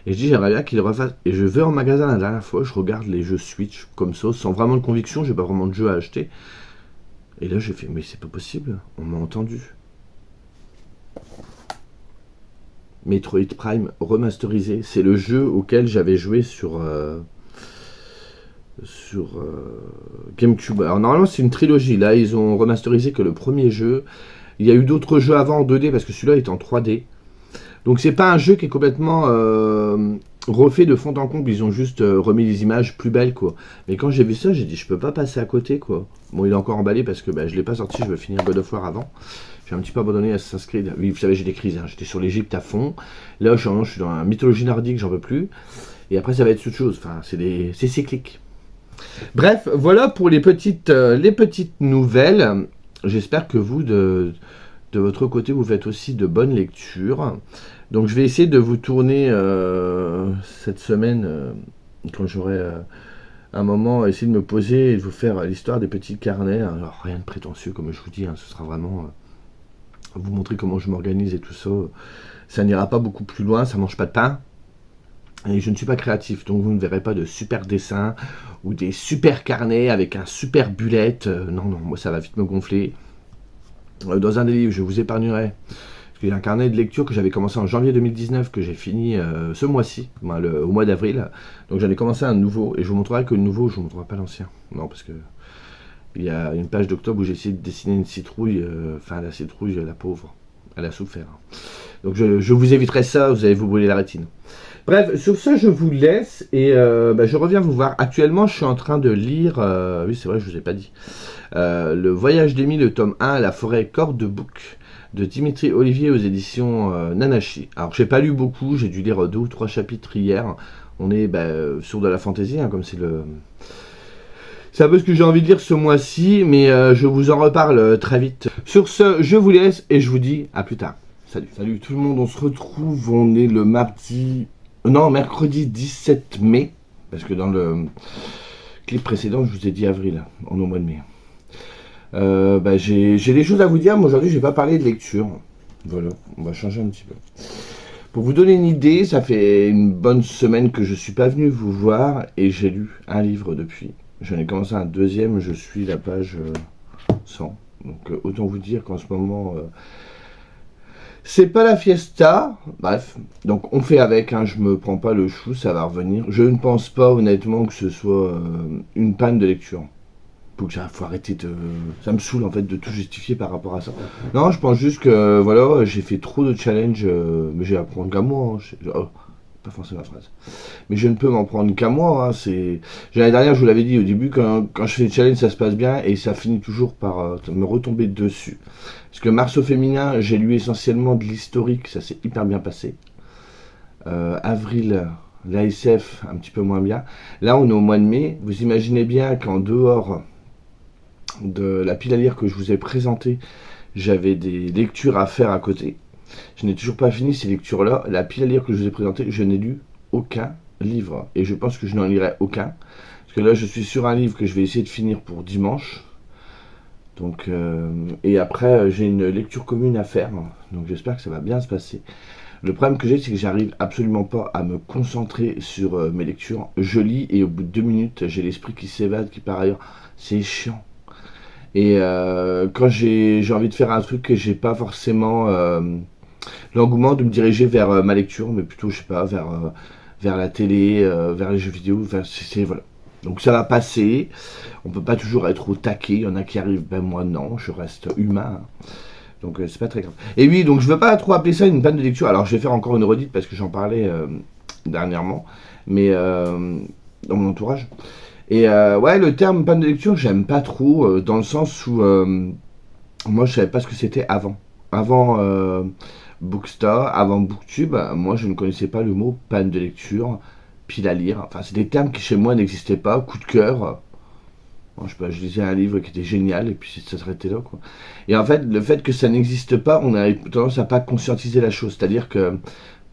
Et je dis, j'aimerais bien qu'il le refasse. Et je vais en magasin la dernière fois, je regarde les jeux Switch comme ça, sans vraiment de conviction, j'ai pas vraiment de jeu à acheter. Et là, j'ai fait, mais c'est pas possible, on m'a entendu. Metroid Prime remasterisé, c'est le jeu auquel j'avais joué sur GameCube. Alors normalement c'est une trilogie, là ils ont remasterisé que le premier jeu. Il y a eu d'autres jeux avant en 2D parce que celui-là est en 3D. Donc c'est pas un jeu qui est complètement refait de fond en comble, ils ont juste remis les images plus belles quoi. Mais quand j'ai vu ça, j'ai dit je peux pas passer à côté quoi. Bon il est encore emballé parce que je l'ai pas sorti, je veux finir God of War avant. J'ai un petit peu abandonné Assassin's Creed. Oui, vous savez, j'ai des crises. Hein. J'étais sur l'Égypte à fond. Là, je suis dans la mythologie nordique, j'en peux plus. Et après, ça va être autre chose. Enfin, c'est cyclique. Bref, voilà pour les petites nouvelles. J'espère que vous, de votre côté, vous faites aussi de bonnes lectures. Donc, je vais essayer de vous tourner cette semaine, quand j'aurai un moment, essayer de me poser et de vous faire l'histoire des petits carnets. Alors, rien de prétentieux, comme je vous dis. Hein, ce sera vraiment vous montrer comment je m'organise et tout ça. Ça n'ira pas beaucoup plus loin, ça mange pas de pain. Et je ne suis pas créatif, donc vous ne verrez pas de super dessins ou des super carnets avec un super bullet. Non, moi ça va vite me gonfler. Dans un des livres, je vous épargnerai. Parce qu'il y a un carnet de lecture que j'avais commencé en janvier 2019, que j'ai fini ce mois-ci, au mois d'avril. Donc j'en ai commencé un nouveau, et je vous montrerai que le nouveau, je ne vous montrerai pas l'ancien. Non, parce que il y a une page d'octobre où j'ai essayé de dessiner une citrouille. La citrouille, la pauvre, elle a souffert. Donc je vous éviterai ça, vous allez vous brûler la rétine. Bref, sur ce, je vous laisse et je reviens vous voir. Actuellement, je suis en train de lire, oui c'est vrai, je vous ai pas dit, Le Voyage d'Amy, le tome 1, La forêt corde de bouc, de Dimitri Olivier aux éditions Nanachi. Alors, j'ai pas lu beaucoup, j'ai dû lire 2 ou 3 chapitres hier. On est sur de la fantaisie, hein, comme c'est le... C'est un peu ce que j'ai envie de lire ce mois-ci, mais je vous en reparle très vite. Sur ce, je vous laisse et je vous dis à plus tard. Salut. Salut tout le monde, on se retrouve, on est le mercredi 17 mai, parce que dans le clip précédent, je vous ai dit avril, on est au mois de mai. J'ai des choses à vous dire, mais aujourd'hui, je vais pas parler de lecture. Voilà, on va changer un petit peu. Pour vous donner une idée, ça fait une bonne semaine que je suis pas venu vous voir et j'ai lu un livre depuis. J'en ai commencé un deuxième, je suis la page 100. Donc autant vous dire qu'en ce moment, c'est pas la fiesta. Bref, donc on fait avec, hein, je me prends pas le chou, ça va revenir. Je ne pense pas honnêtement que ce soit une panne de lecture. Faut arrêter de... Ça me saoule en fait de tout justifier par rapport à ça. Non, je pense juste que voilà, j'ai fait trop de challenges, mais j'ai à prendre qu'à moi. Hein. Pas forcément ma phrase. Mais je ne peux m'en prendre qu'à moi. Hein. L'année dernière, je vous l'avais dit au début, quand je fais des challenges, ça se passe bien et ça finit toujours par me retomber dessus. Parce que Mars au féminin, j'ai lu essentiellement de l'historique, ça s'est hyper bien passé. Avril, l'ASF, un petit peu moins bien. Là, on est au mois de mai. Vous imaginez bien qu'en dehors de la pile à lire que je vous ai présentée, j'avais des lectures à faire à côté. Je n'ai toujours pas fini ces lectures-là. La pile à lire que je vous ai présentée, je n'ai lu aucun livre. Et je pense que je n'en lirai aucun. Parce que là, je suis sur un livre que je vais essayer de finir pour dimanche. Donc, et après, j'ai une lecture commune à faire. Donc j'espère que ça va bien se passer. Le problème que j'ai, c'est que j'arrive absolument pas à me concentrer sur mes lectures. Je lis et au bout de 2 minutes, j'ai l'esprit qui s'évade, qui part ailleurs. C'est chiant. Et quand j'ai envie de faire un truc que j'ai pas forcément l'engouement de me diriger vers ma lecture, mais plutôt, je sais pas, vers la télé, vers les jeux vidéo, voilà. Donc ça va passer, on peut pas toujours être au taquet, il y en a qui arrivent, moi non, je reste humain. Donc c'est pas très grave. Et oui, donc je veux pas trop appeler ça une panne de lecture, alors je vais faire encore une redite parce que j'en parlais dernièrement, mais dans mon entourage. Et le terme panne de lecture, j'aime pas trop, dans le sens où moi je savais pas ce que c'était avant. Avant Bookstar, avant Booktube, moi je ne connaissais pas le mot panne de lecture, pile à lire. Enfin, c'est des termes qui chez moi n'existaient pas, coup de cœur. Bon, je sais pas, je lisais un livre qui était génial et puis ça s'arrêtait là, quoi. Et en fait, le fait que ça n'existe pas, on a tendance à pas conscientiser la chose. C'est-à-dire que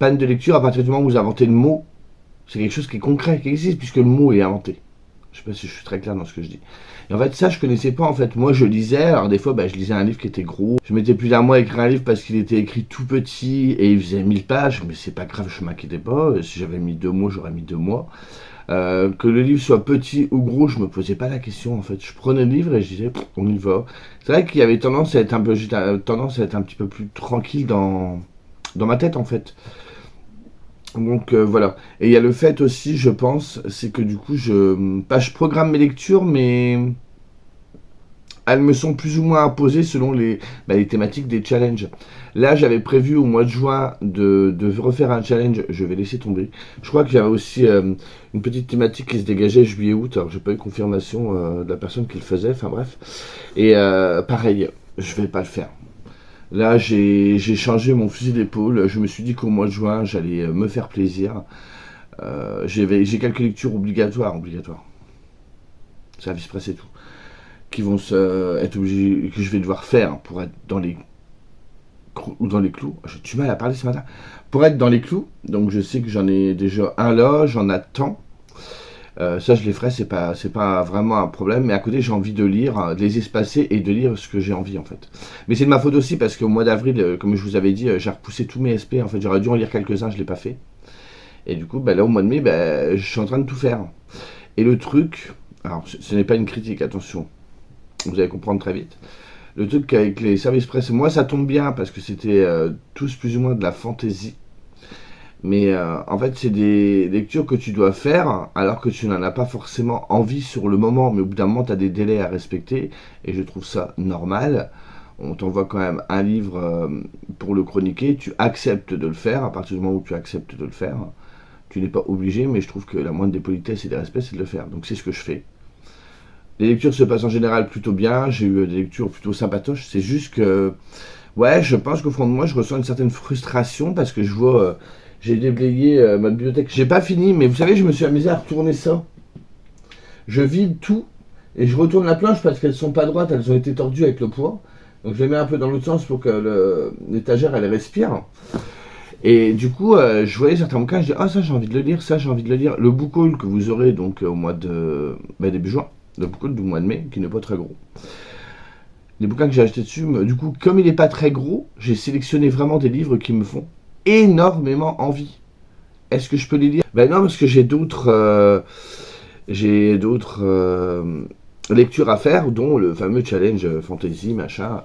panne de lecture, à partir du moment où vous inventez le mot, c'est quelque chose qui est concret, qui existe, puisque le mot est inventé. Je sais pas si je suis très clair dans ce que je dis. Et en fait, ça, je connaissais pas. En fait, moi, je lisais. Alors, des fois, je lisais un livre qui était gros. Je mettais plus d'un mois à écrire un livre parce qu'il était écrit tout petit et il faisait 1000 pages. Mais c'est pas grave, je m'inquiétais pas. Si j'avais mis 2 mois, j'aurais mis 2 mois. Que le livre soit petit ou gros, je me posais pas la question. En fait, je prenais le livre et je disais, on y va. C'est vrai qu'il y avait tendance à être un peu, j'étais tendance à être un petit peu plus tranquille dans ma tête, en fait. Donc voilà. Et il y a le fait aussi, je pense, c'est que du coup, je programme mes lectures, mais elles me sont plus ou moins imposées selon les thématiques des challenges. Là, j'avais prévu au mois de juin de refaire un challenge, je vais laisser tomber. Je crois que j'avais aussi une petite thématique qui se dégageait juillet-août, alors j'ai pas eu confirmation de la personne qui le faisait, enfin bref. Et pareil, je vais pas le faire. Là, j'ai changé mon fusil d'épaule. Je me suis dit qu'au mois de juin, j'allais me faire plaisir. J'ai quelques lectures obligatoires. Service presse et tout. Qui vont être obligés, que je vais devoir faire pour être dans les clous. J'ai du mal à parler ce matin. Pour être dans les clous. Donc je sais que j'en ai déjà un là, j'en attends. Ça, je les ferai, c'est pas vraiment un problème. Mais à côté, j'ai envie de lire, de les espacer et de lire ce que j'ai envie, en fait. Mais c'est de ma faute aussi, parce qu'au mois d'avril, comme je vous avais dit, j'ai repoussé tous mes SP. En fait, j'aurais dû en lire quelques-uns, je l'ai pas fait. Et du coup, là, au mois de mai, je suis en train de tout faire. Et le truc, alors, ce n'est pas une critique, attention. Vous allez comprendre très vite. Le truc avec les services presse, moi, ça tombe bien, parce que c'était tous plus ou moins de la fantaisie. Mais en fait, c'est des lectures que tu dois faire alors que tu n'en as pas forcément envie sur le moment. Mais au bout d'un moment, tu as des délais à respecter. Et je trouve ça normal. On t'envoie quand même un livre pour le chroniquer. Tu acceptes de le faire. À partir du moment où tu acceptes de le faire, tu n'es pas obligé. Mais je trouve que la moindre des politesses et des respects, c'est de le faire. Donc c'est ce que je fais. Les lectures se passent en général plutôt bien. J'ai eu des lectures plutôt sympatoches. C'est juste que, ouais, je pense qu'au fond de moi, je ressens une certaine frustration parce que je vois... j'ai déblayé ma bibliothèque. J'ai pas fini, mais vous savez, je me suis amusé à retourner ça. Je vide tout et je retourne la planche parce qu'elles sont pas droites, elles ont été tordues avec le poids. Donc je les mets un peu dans l'autre sens pour que l'étagère elle respire. Et du coup, je voyais certains bouquins, je dis ah ça j'ai envie de le lire, ça j'ai envie de le lire. Le book haul que vous aurez donc au mois de début juin, le book haul du mois de mai, qui n'est pas très gros. Les bouquins que j'ai achetés dessus, du coup, comme il n'est pas très gros, j'ai sélectionné vraiment des livres qui me font énormément envie. Est-ce que je peux les lire? Ben non, parce que j'ai d'autres lectures à faire, dont le fameux challenge fantasy, machin.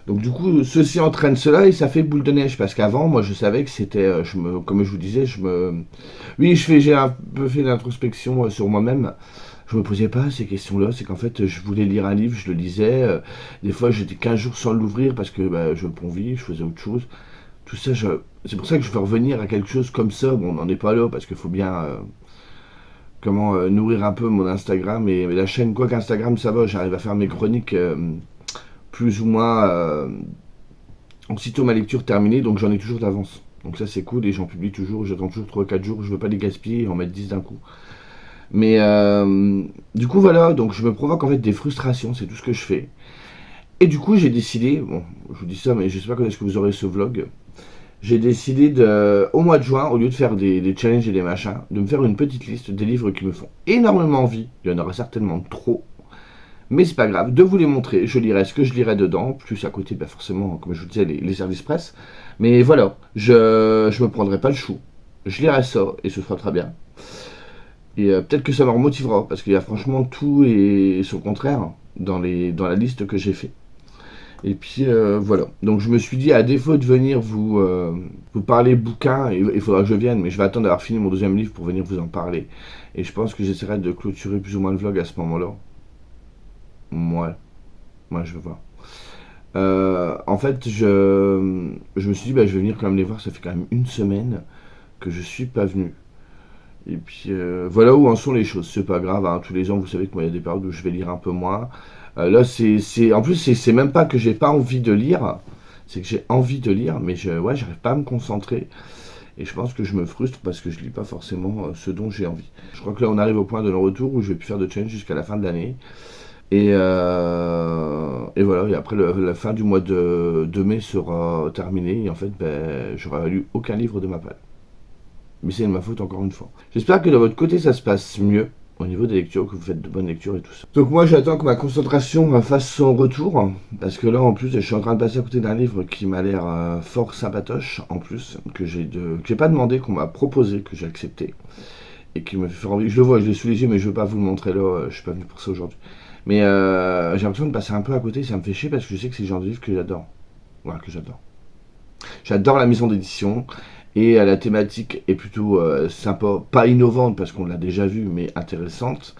Donc du coup, ceci entraîne cela et ça fait boule de neige. Parce qu'avant, moi, je savais que c'était, comme je vous disais, oui, j'ai un peu fait l'introspection sur moi-même. Je me posais pas ces questions-là. C'est qu'en fait, je voulais lire un livre, je le lisais. Des fois, j'étais 15 jours sans l'ouvrir parce que je me ponvis, je faisais autre chose. Tout ça, c'est pour ça que je veux revenir à quelque chose comme ça. Bon, on n'en est pas là parce qu'il faut bien nourrir un peu mon Instagram et la chaîne. Quoi qu'Instagram, ça va, j'arrive à faire mes chroniques plus ou moins aussitôt ma lecture terminée, donc j'en ai toujours d'avance. Donc ça, c'est cool et j'en publie toujours. J'attends toujours 3-4 jours. Je veux pas les gaspiller et en mettre 10 d'un coup. Mais du coup, voilà, donc je me provoque en fait des frustrations, c'est tout ce que je fais. Et du coup, j'ai décidé, bon, je vous dis ça, mais je sais pas quand est-ce que vous aurez ce vlog. J'ai décidé au mois de juin, au lieu de faire des challenges et des machins, de me faire une petite liste des livres qui me font énormément envie. Il y en aura certainement trop, mais c'est pas grave, de vous les montrer. Je lirai ce que je lirai dedans, plus à côté, forcément, comme je vous disais, les services presse. Mais voilà, je me prendrai pas le chou. Je lirai ça et ce sera très bien. Et peut-être que ça me remotivera, parce qu'il y a franchement tout et son contraire dans la liste que j'ai fait. Et puis voilà. Donc je me suis dit, à défaut de venir vous parler bouquin, il faudra que je vienne, mais je vais attendre d'avoir fini mon deuxième livre pour venir vous en parler. Et je pense que j'essaierai de clôturer plus ou moins le vlog à ce moment-là. Moi, je vais voir. En fait, je me suis dit, je vais venir quand même les voir. Ça fait quand même une semaine que je suis pas venu. Et puis voilà où en sont les choses. C'est pas grave, hein. Tous les ans, vous savez que moi, il y a des périodes où je vais lire un peu moins. Là, en plus, c'est même pas que j'ai pas envie de lire, c'est que j'ai envie de lire, mais j'arrive pas à me concentrer. Et je pense que je me frustre parce que je lis pas forcément ce dont j'ai envie. Je crois que là, on arrive au point de non-retour où je vais plus faire de challenge jusqu'à la fin de l'année. Et voilà, et après la fin du mois de mai sera terminée, et en fait, ben, j'aurai lu aucun livre de ma part. Mais c'est de ma faute encore une fois. J'espère que de votre côté ça se passe mieux au niveau des lectures, que vous faites de bonnes lectures et tout ça. Donc moi j'attends que ma concentration fasse son retour, parce que là en plus je suis en train de passer à côté d'un livre qui m'a l'air fort sympatoche en plus, que j'ai pas demandé, qu'on m'a proposé, que j'ai accepté, et qui me fait faire envie. Je le vois, je l'ai sous les yeux, mais je veux pas vous le montrer là, je suis pas venu pour ça aujourd'hui. Mais j'ai l'impression de passer un peu à côté, ça me fait chier parce que je sais que c'est le genre de livre que j'adore. Voilà, que j'adore. J'adore la maison d'édition. Et la thématique est plutôt sympa, pas innovante parce qu'on l'a déjà vu, mais intéressante.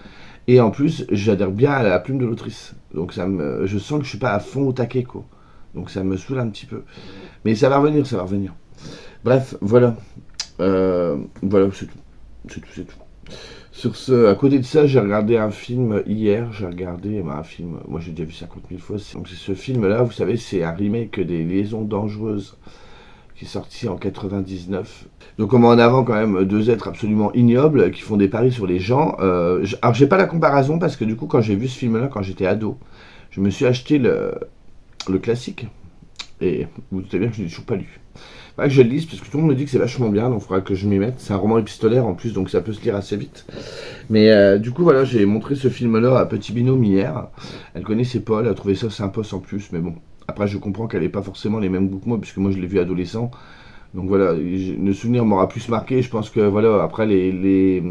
Et en plus, j'adhère bien à la plume de l'autrice. Donc je sens que je suis pas à fond au taquet, quoi. Donc ça me saoule un petit peu. Mais ça va revenir, ça va revenir. Bref, voilà. Voilà, c'est tout. C'est tout, c'est tout. Sur ce, à côté de ça, j'ai regardé un film hier. J'ai regardé un film, moi j'ai déjà vu 50 000 fois. Donc c'est ce film-là, vous savez, c'est un remake des Liaisons dangereuses qui est sorti en 99. Donc on met en avant quand même deux êtres absolument ignobles qui font des paris sur les gens. Alors j'ai pas la comparaison parce que du coup quand j'ai vu ce film-là quand j'étais ado, je me suis acheté le classique. Et vous doutez bien que je l'ai toujours pas lu. Faudra que je le lise parce que tout le monde me dit que c'est vachement bien, donc il faudra que je m'y mette. C'est un roman épistolaire en plus, donc ça peut se lire assez vite. Mais du coup voilà, j'ai montré ce film-là à Petit Binôme hier. Elle connaissait pas, elle a trouvé ça sympa sans plus, mais bon. Après je comprends qu'elle n'ait pas forcément les mêmes goûts que moi, puisque moi je l'ai vu adolescent. Donc voilà, le souvenir m'aura plus marqué. Je pense que voilà, après les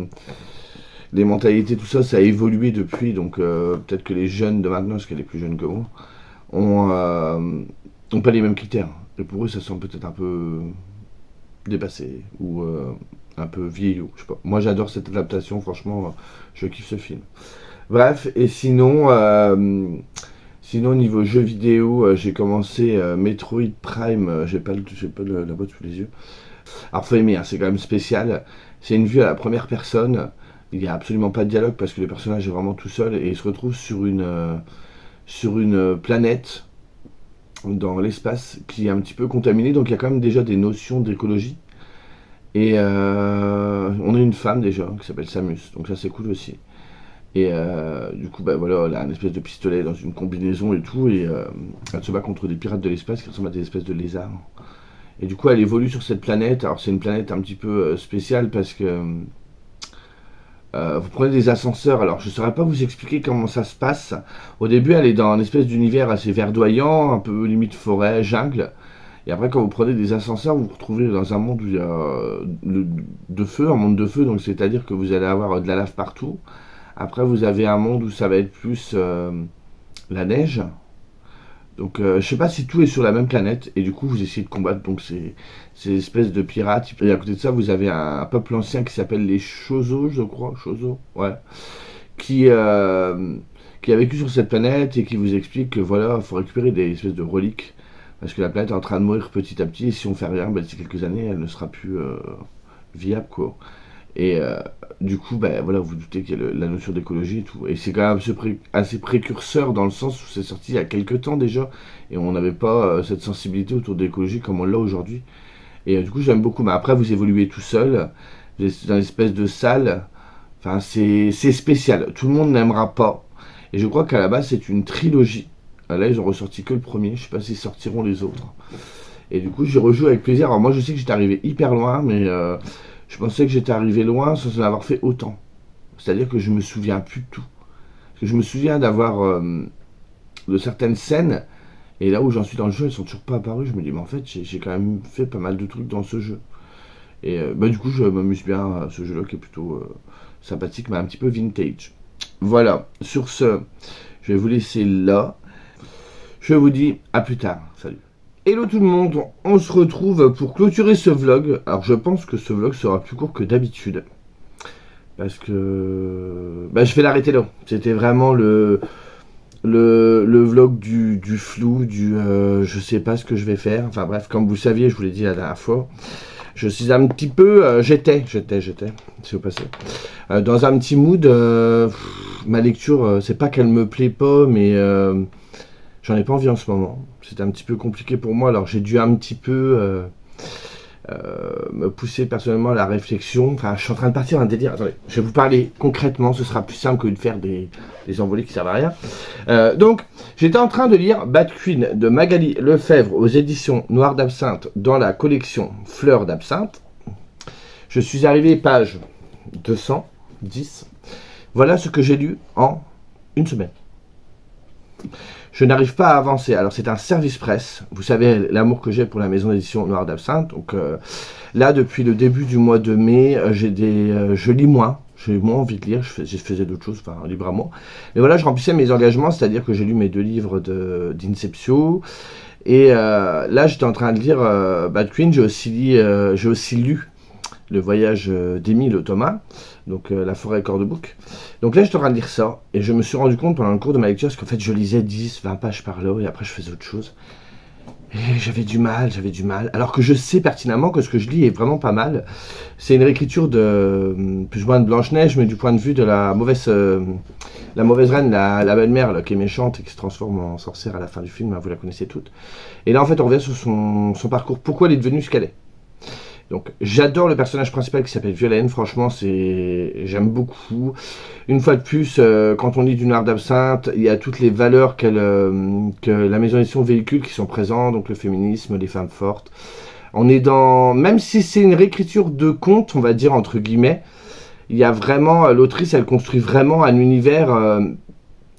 mentalités, tout ça, ça a évolué depuis. Donc peut-être que les jeunes de maintenant, parce qu'elle est plus jeune que moi, ont pas les mêmes critères. Et pour eux, ça semble peut-être un peu dépassé ou un peu vieillot. Je sais pas. Moi, j'adore cette adaptation. Franchement, je kiffe ce film. Bref, et sinon niveau jeux vidéo, j'ai commencé Metroid Prime. J'ai pas la boîte sous les yeux. Alors faut aimer, hein, c'est quand même spécial. C'est une vue à la première personne. Il n'y a absolument pas de dialogue parce que le personnage est vraiment tout seul et il se retrouve sur une planète dans l'espace qui est un petit peu contaminée. Donc il y a quand même déjà des notions d'écologie. Et on a une femme déjà qui s'appelle Samus. Donc ça c'est cool aussi. Et du coup, bah voilà, elle a un espèce de pistolet dans une combinaison et tout, et elle se bat contre des pirates de l'espace qui ressemblent à des espèces de lézards. Et du coup, elle évolue sur cette planète. Alors, c'est une planète un petit peu spéciale parce que vous prenez des ascenseurs. Alors, je ne saurais pas vous expliquer comment ça se passe. Au début, elle est dans un espèce d'univers assez verdoyant, un peu limite forêt, jungle. Et après, quand vous prenez des ascenseurs, vous vous retrouvez dans un monde où il y a de feu, un monde de feu, donc c'est-à-dire que vous allez avoir de la lave partout. Après, vous avez un monde où ça va être plus la neige. Donc, je sais pas si tout est sur la même planète. Et du coup, vous essayez de combattre donc ces espèces de pirates. Et à côté de ça, vous avez un peuple ancien qui s'appelle les Chozo, je crois. Chozo, ouais. Qui a vécu sur cette planète et qui vous explique que voilà, il faut récupérer des espèces de reliques. Parce que la planète est en train de mourir petit à petit. Et si on fait rien, d'ici quelques années, elle ne sera plus viable, quoi. Et du coup, ben voilà, vous doutez qu'il y a la notion d'écologie et tout. Et c'est quand même assez précurseur dans le sens où c'est sorti il y a quelques temps déjà. Et on n'avait pas cette sensibilité autour de l'écologie comme on l'a aujourd'hui. Et du coup, j'aime beaucoup. Mais après, vous évoluez tout seul. Vous êtes dans une espèce de salle. Enfin, c'est spécial. Tout le monde n'aimera pas. Et je crois qu'à la base, c'est une trilogie. Là, ils ont ressorti que le premier. Je sais pas s'ils sortiront les autres. Et du coup, j'ai rejoué avec plaisir. Alors moi, je sais que j'étais arrivé hyper loin, mais je pensais que j'étais arrivé loin sans en avoir fait autant. C'est-à-dire que je me souviens plus de tout. Parce que je me souviens d'avoir de certaines scènes, et là où j'en suis dans le jeu, elles sont toujours pas apparues. Je me dis, mais en fait, j'ai quand même fait pas mal de trucs dans ce jeu. Et bah, du coup, je m'amuse bien à ce jeu-là qui est plutôt sympathique, mais un petit peu vintage. Voilà, sur ce, je vais vous laisser là. Je vous dis à plus tard. Salut. Hello tout le monde, on se retrouve pour clôturer ce vlog. Alors je pense que ce vlog sera plus court que d'habitude. Parce que bah, je vais l'arrêter là. C'était vraiment le vlog du flou, je sais pas ce que je vais faire. Enfin bref, comme vous saviez, je vous l'ai dit la dernière fois. Je suis un petit peu... j'étais, si vous passez. Dans un petit mood, ma lecture, c'est pas qu'elle me plaît pas, mais... j'en ai pas envie en ce moment. C'était un petit peu compliqué pour moi, alors j'ai dû un petit peu me pousser personnellement à la réflexion. Enfin, je suis en train de partir dans un délire. Attendez, je vais vous parler concrètement, ce sera plus simple que de faire des envolées qui servent à rien. Donc, j'étais en train de lire Bad Queen de Magali Lefebvre aux éditions Noir d'Absinthe dans la collection Fleurs d'Absinthe. Je suis arrivé page 210. Voilà ce que j'ai lu en une semaine. Je n'arrive pas à avancer. Alors c'est un service presse. Vous savez l'amour que j'ai pour la maison d'édition Noir d'Absinthe. Donc là, depuis le début du mois de mai, je lis moins. J'ai moins envie de lire. Je faisais d'autres choses, enfin libre à moi. Mais voilà, je remplissais mes engagements, c'est-à-dire que j'ai lu mes 2 livres d'Inceptio. Et là, j'étais en train de lire Bad Queen. J'ai aussi lu Le voyage d'Émile Thomas, donc La forêt Cordebouc. Donc là, j'étais en train de lire ça, et je me suis rendu compte pendant le cours de ma lecture, parce qu'en fait, je lisais 10, 20 pages par là, et après, je faisais autre chose. Et j'avais du mal, alors que je sais pertinemment que ce que je lis est vraiment pas mal. C'est une réécriture de, plus ou moins de Blanche-Neige, mais du point de vue de la mauvaise reine, la belle-mère, là, qui est méchante et qui se transforme en sorcière à la fin du film, hein, vous la connaissez toutes. Et là, en fait, on revient sur son parcours, pourquoi elle est devenue ce qu'elle est. Donc j'adore le personnage principal qui s'appelle Violaine, franchement j'aime beaucoup. Une fois de plus, quand on lit du Noir d'Absinthe, il y a toutes les valeurs que la maison d'édition véhicule qui sont présentes, donc le féminisme, les femmes fortes. On est dans, même si c'est une réécriture de conte, on va dire entre guillemets, il y a vraiment, l'autrice elle construit vraiment un univers,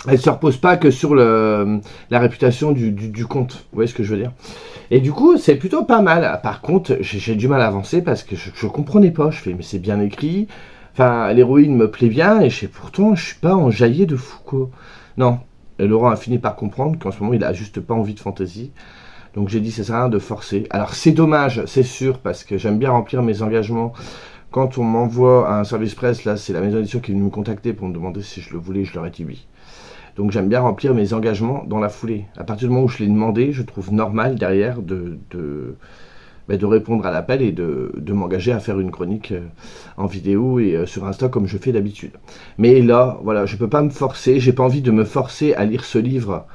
elle se repose pas que sur la réputation du conte, vous voyez ce que je veux dire. Et du coup, c'est plutôt pas mal. Par contre, j'ai du mal à avancer parce que je comprenais pas. Je fais, mais c'est bien écrit. Enfin, l'héroïne me plaît bien et pourtant, je suis pas enjaillé de fou, quoi. Non. Et Laurent a fini par comprendre qu'en ce moment, il a juste pas envie de fantaisie. Donc j'ai dit, ça sert à rien de forcer. Alors c'est dommage, c'est sûr, parce que j'aime bien remplir mes engagements. Quand on m'envoie un service presse, là, c'est la maison d'édition qui est venue me contacter pour me demander si je le voulais, je leur ai dit oui. Donc j'aime bien remplir mes engagements dans la foulée. À partir du moment où je l'ai demandé, je trouve normal derrière de répondre à l'appel et de m'engager à faire une chronique en vidéo et sur Insta comme je fais d'habitude. Mais là, voilà, je ne peux pas me forcer, j'ai pas envie de me forcer à lire ce livre,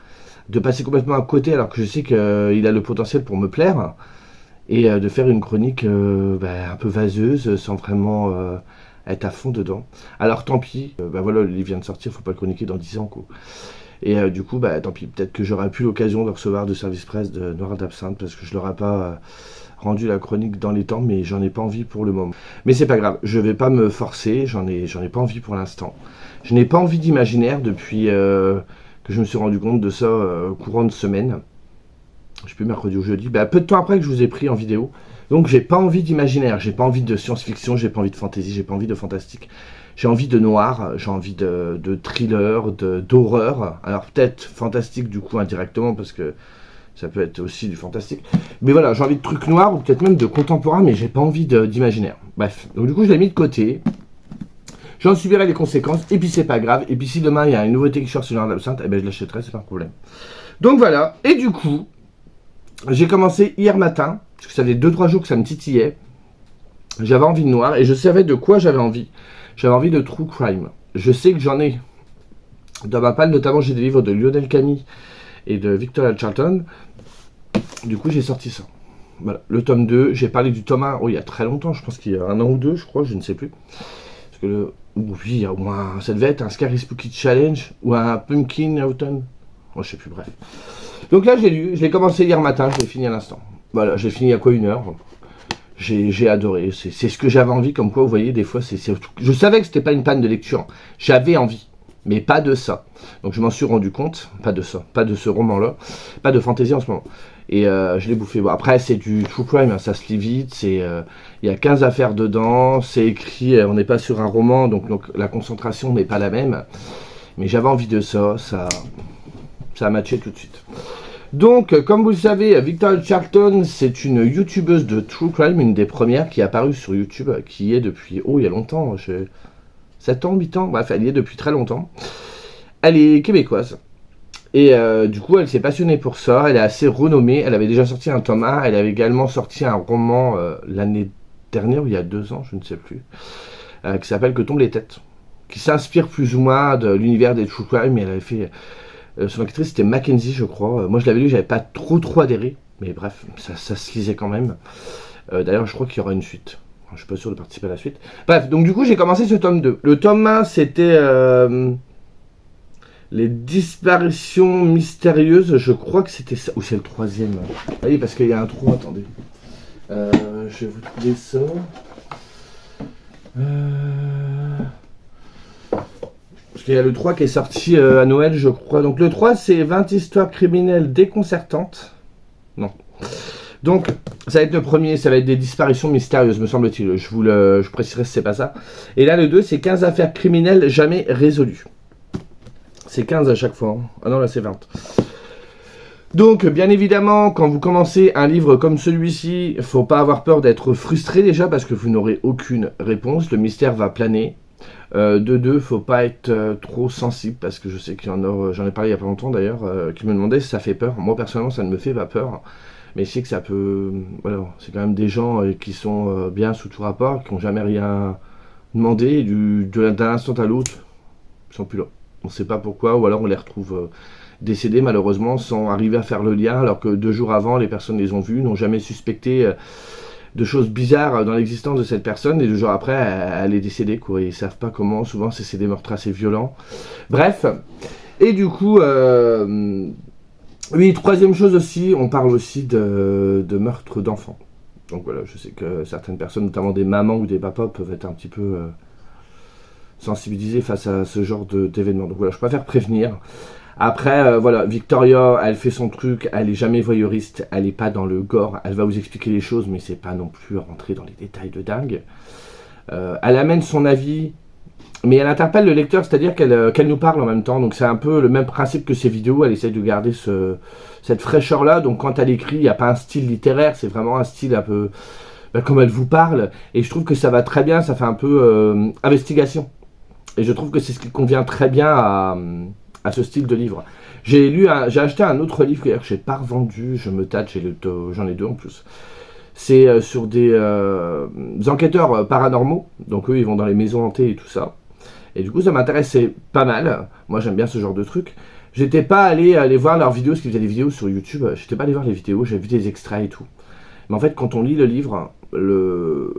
de passer complètement à côté alors que je sais qu'il a le potentiel pour me plaire, et de faire une chronique un peu vaseuse sans vraiment être à fond dedans. Alors tant pis, voilà, le livre vient de sortir, faut pas le chroniquer dans 10 ans, quoi. Et du coup, tant pis, peut-être que j'aurais plus l'occasion de recevoir de service presse de Noir d'Absinthe parce que je leur ai pas rendu la chronique dans les temps, mais j'en ai pas envie pour le moment. Mais c'est pas grave, je vais pas me forcer, j'en ai pas envie pour l'instant. Je n'ai pas envie d'imaginaire depuis que je me suis rendu compte de ça courant de semaine. Je sais plus, mercredi ou jeudi, peu de temps après que je vous ai pris en vidéo. Donc j'ai pas envie d'imaginaire, j'ai pas envie de science-fiction, j'ai pas envie de fantasy, j'ai pas envie de fantastique. J'ai envie de noir, j'ai envie de thriller, d'horreur. Alors peut-être fantastique du coup indirectement parce que ça peut être aussi du fantastique. Mais voilà, j'ai envie de trucs noirs ou peut-être même de contemporain, mais j'ai pas envie d'imaginaire. Bref, donc du coup je l'ai mis de côté. J'en subirai les conséquences, et puis c'est pas grave. Et puis si demain il y a une nouveauté qui sort sur Noir d'Absinthe, je l'achèterai, c'est pas un problème. Donc voilà, et du coup, j'ai commencé hier matin, parce que ça faisait 2-3 jours que ça me titillait. J'avais envie de noir, et je savais de quoi j'avais envie. J'avais envie de true crime. Je sais que j'en ai dans ma palle, notamment j'ai des livres de Lionel Camille et de Victoria Charlton. Du coup, j'ai sorti ça. Voilà, le tome 2. J'ai parlé du tome 1 il y a très longtemps, je pense qu'il y a 1 an ou 2, je crois, je ne sais plus. Parce que oui, il y a au moins, ça devait être un Scary Spooky Challenge ou un Pumpkin Autumn. Je sais plus, bref. Donc là, j'ai lu, je l'ai commencé hier matin, je l'ai fini à l'instant. Voilà, j'ai fini il y a quoi, 1 heure. J'ai adoré, c'est ce que j'avais envie, comme quoi, vous voyez, des fois, je savais que c'était pas une panne de lecture, j'avais envie, mais pas de ça. Donc je m'en suis rendu compte, pas de ça, pas de ce roman-là, pas de fantaisie en ce moment. Et je l'ai bouffé. Bon, après, c'est du true crime, hein, ça se lit vite, il y a 15 affaires dedans, c'est écrit, on n'est pas sur un roman, donc la concentration n'est pas la même. Mais j'avais envie de ça, ça a matché tout de suite. Donc, comme vous le savez, Victoria Charlton, c'est une youtubeuse de true crime, une des premières qui est apparue sur YouTube, qui y est depuis, il y a longtemps, 7 ans, 8 ans, bref, elle y est depuis très longtemps. Elle est québécoise. Et du coup, elle s'est passionnée pour ça, elle est assez renommée, elle avait déjà sorti un tome 1, elle avait également sorti un roman l'année dernière, ou il y a 2 ans, je ne sais plus, qui s'appelle Que tombent les têtes, qui s'inspire plus ou moins de l'univers des true crime, mais elle avait fait... son actrice c'était Mackenzie, je crois. Moi je l'avais lu, j'avais pas trop adhéré, mais bref, ça se lisait quand même. D'ailleurs, je crois qu'il y aura une suite. Je suis pas sûr de participer à la suite. Bref, donc du coup, j'ai commencé ce tome 2. Le tome 1, c'était les disparitions mystérieuses. Je crois que c'était ça. Ou c'est le troisième. Ah oui, parce qu'il y a un trou, attendez. Je vais vous trouver ça. Parce qu'il y a le 3 qui est sorti à Noël, je crois. Donc le 3, c'est 20 histoires criminelles déconcertantes. Non. Donc, ça va être le premier, ça va être des disparitions mystérieuses, me semble-t-il. Je préciserai si c'est pas ça. Et là, le 2, c'est 15 affaires criminelles jamais résolues. C'est 15 à chaque fois. Hein. Ah non, là, c'est 20. Donc, bien évidemment, quand vous commencez un livre comme celui-ci, il ne faut pas avoir peur d'être frustré déjà, parce que vous n'aurez aucune réponse. Le mystère va planer. De deux, faut pas être trop sensible, parce que je sais qu'il y en a, j'en ai parlé il y a pas longtemps d'ailleurs, qui me demandaient si ça fait peur. Moi, personnellement, ça ne me fait pas peur. Mais je sais que ça peut... Voilà, c'est quand même des gens qui sont bien sous tout rapport, qui n'ont jamais rien demandé, et d'un instant à l'autre, ils sont plus là. On ne sait pas pourquoi, ou alors on les retrouve décédés malheureusement, sans arriver à faire le lien, alors que 2 jours avant, les personnes les ont vus, n'ont jamais suspecté de choses bizarres dans l'existence de cette personne, et 2 jours après, elle est décédée, quoi. Ils ne savent pas comment, souvent c'est des meurtres assez violents. Bref, et du coup... Oui, troisième chose aussi, on parle aussi de meurtre d'enfants. Donc voilà, je sais que certaines personnes, notamment des mamans ou des papas, peuvent être un petit peu sensibilisées face à ce genre d'événements. Donc voilà, je préfère prévenir. Après, voilà, Victoria, elle fait son truc, elle est jamais voyeuriste, elle est pas dans le gore, elle va vous expliquer les choses, mais c'est pas non plus rentrer dans les détails de dingue. Elle amène son avis, mais elle interpelle le lecteur, c'est-à-dire qu'elle nous parle en même temps. Donc c'est un peu le même principe que ses vidéos, elle essaie de garder cette fraîcheur-là. Donc quand elle écrit, il n'y a pas un style littéraire, c'est vraiment un style un peu comme elle vous parle. Et je trouve que ça va très bien, ça fait un peu investigation. Et je trouve que c'est ce qui convient très bien à ce style de livre. J'ai acheté un autre livre que je n'ai pas revendu, je me tâte, j'en ai 2 en plus. C'est sur des enquêteurs paranormaux, donc eux ils vont dans les maisons hantées et tout ça. Et du coup ça m'intéressait pas mal, moi j'aime bien ce genre de truc. J'étais pas allé voir leurs vidéos, parce qu'ils faisaient des vidéos sur YouTube, j'étais pas allé voir les vidéos, j'avais vu des extraits et tout. Mais en fait quand on lit le livre, le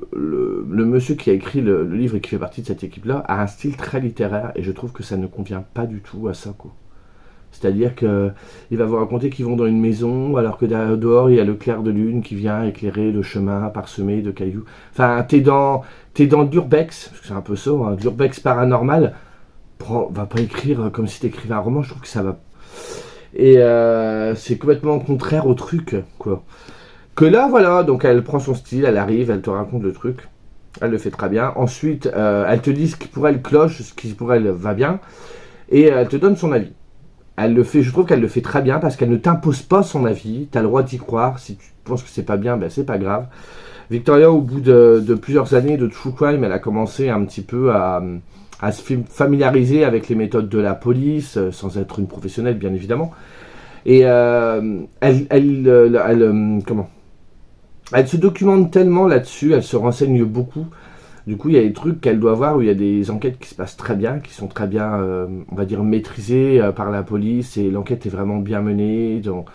monsieur qui a écrit le livre et qui fait partie de cette équipe-là a un style très littéraire, et je trouve que ça ne convient pas du tout à ça, quoi. C'est-à-dire qu'il va vous raconter qu'ils vont dans une maison, alors que dehors, il y a le clair de lune qui vient éclairer le chemin parsemé de cailloux. Enfin, t'es dans l'urbex, parce que c'est un peu ça, hein, l'urbex paranormal. Va pas écrire comme si t'écrivais un roman, je trouve que ça va... Et c'est complètement contraire au truc, quoi. Que là, voilà, donc elle prend son style, elle arrive, elle te raconte le truc. Elle le fait très bien. Ensuite, elle te dit ce qui pour elle cloche, ce qui pour elle va bien. Et elle te donne son avis. Elle le fait, je trouve qu'elle le fait très bien parce qu'elle ne t'impose pas son avis. Tu as le droit d'y croire. Si tu penses que c'est pas bien, ben c'est pas grave. Victoria, au bout de plusieurs années de true crime, elle a commencé un petit peu à se familiariser avec les méthodes de la police, sans être une professionnelle, bien évidemment. Et elle se documente tellement là-dessus, elle se renseigne beaucoup. Du coup, il y a des trucs qu'elle doit voir où il y a des enquêtes qui se passent très bien, qui sont très bien, on va dire, maîtrisées par la police, et l'enquête est vraiment bien menée, donc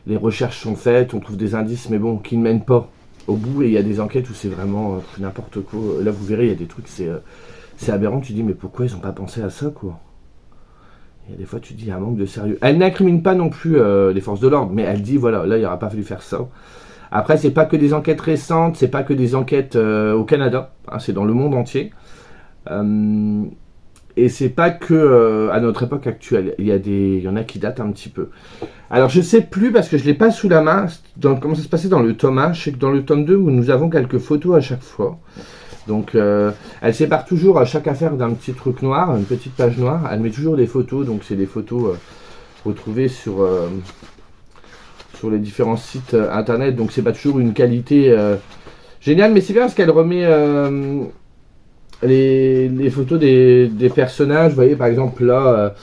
les recherches sont faites, on trouve des indices, mais bon, qui ne mènent pas au bout, et il y a des enquêtes où c'est vraiment n'importe quoi. Là, vous verrez, il y a des trucs, c'est aberrant, tu te dis, mais pourquoi ils n'ont pas pensé à ça, quoi? Il y a des fois, tu te dis, il y a un manque de sérieux. Elle n'incrimine pas non plus les forces de l'ordre, mais elle dit, voilà, là, il n'aurait pas fallu faire ça. Après, c'est pas que des enquêtes récentes, c'est pas que des enquêtes au Canada, hein, c'est dans le monde entier. Et c'est pas que à notre époque actuelle, il y en a qui datent un petit peu. Alors je sais plus parce que je l'ai pas sous la main, comment ça se passait dans le tome 1, je sais que dans le tome 2 où nous avons quelques photos à chaque fois. Donc elle sépare toujours à chaque affaire d'un petit truc noir, une petite page noire, elle met toujours des photos, donc c'est des photos retrouvées sur les différents sites internet, donc c'est pas toujours une qualité géniale, mais c'est bien parce qu'elle remet les photos des personnages. Vous voyez par exemple là,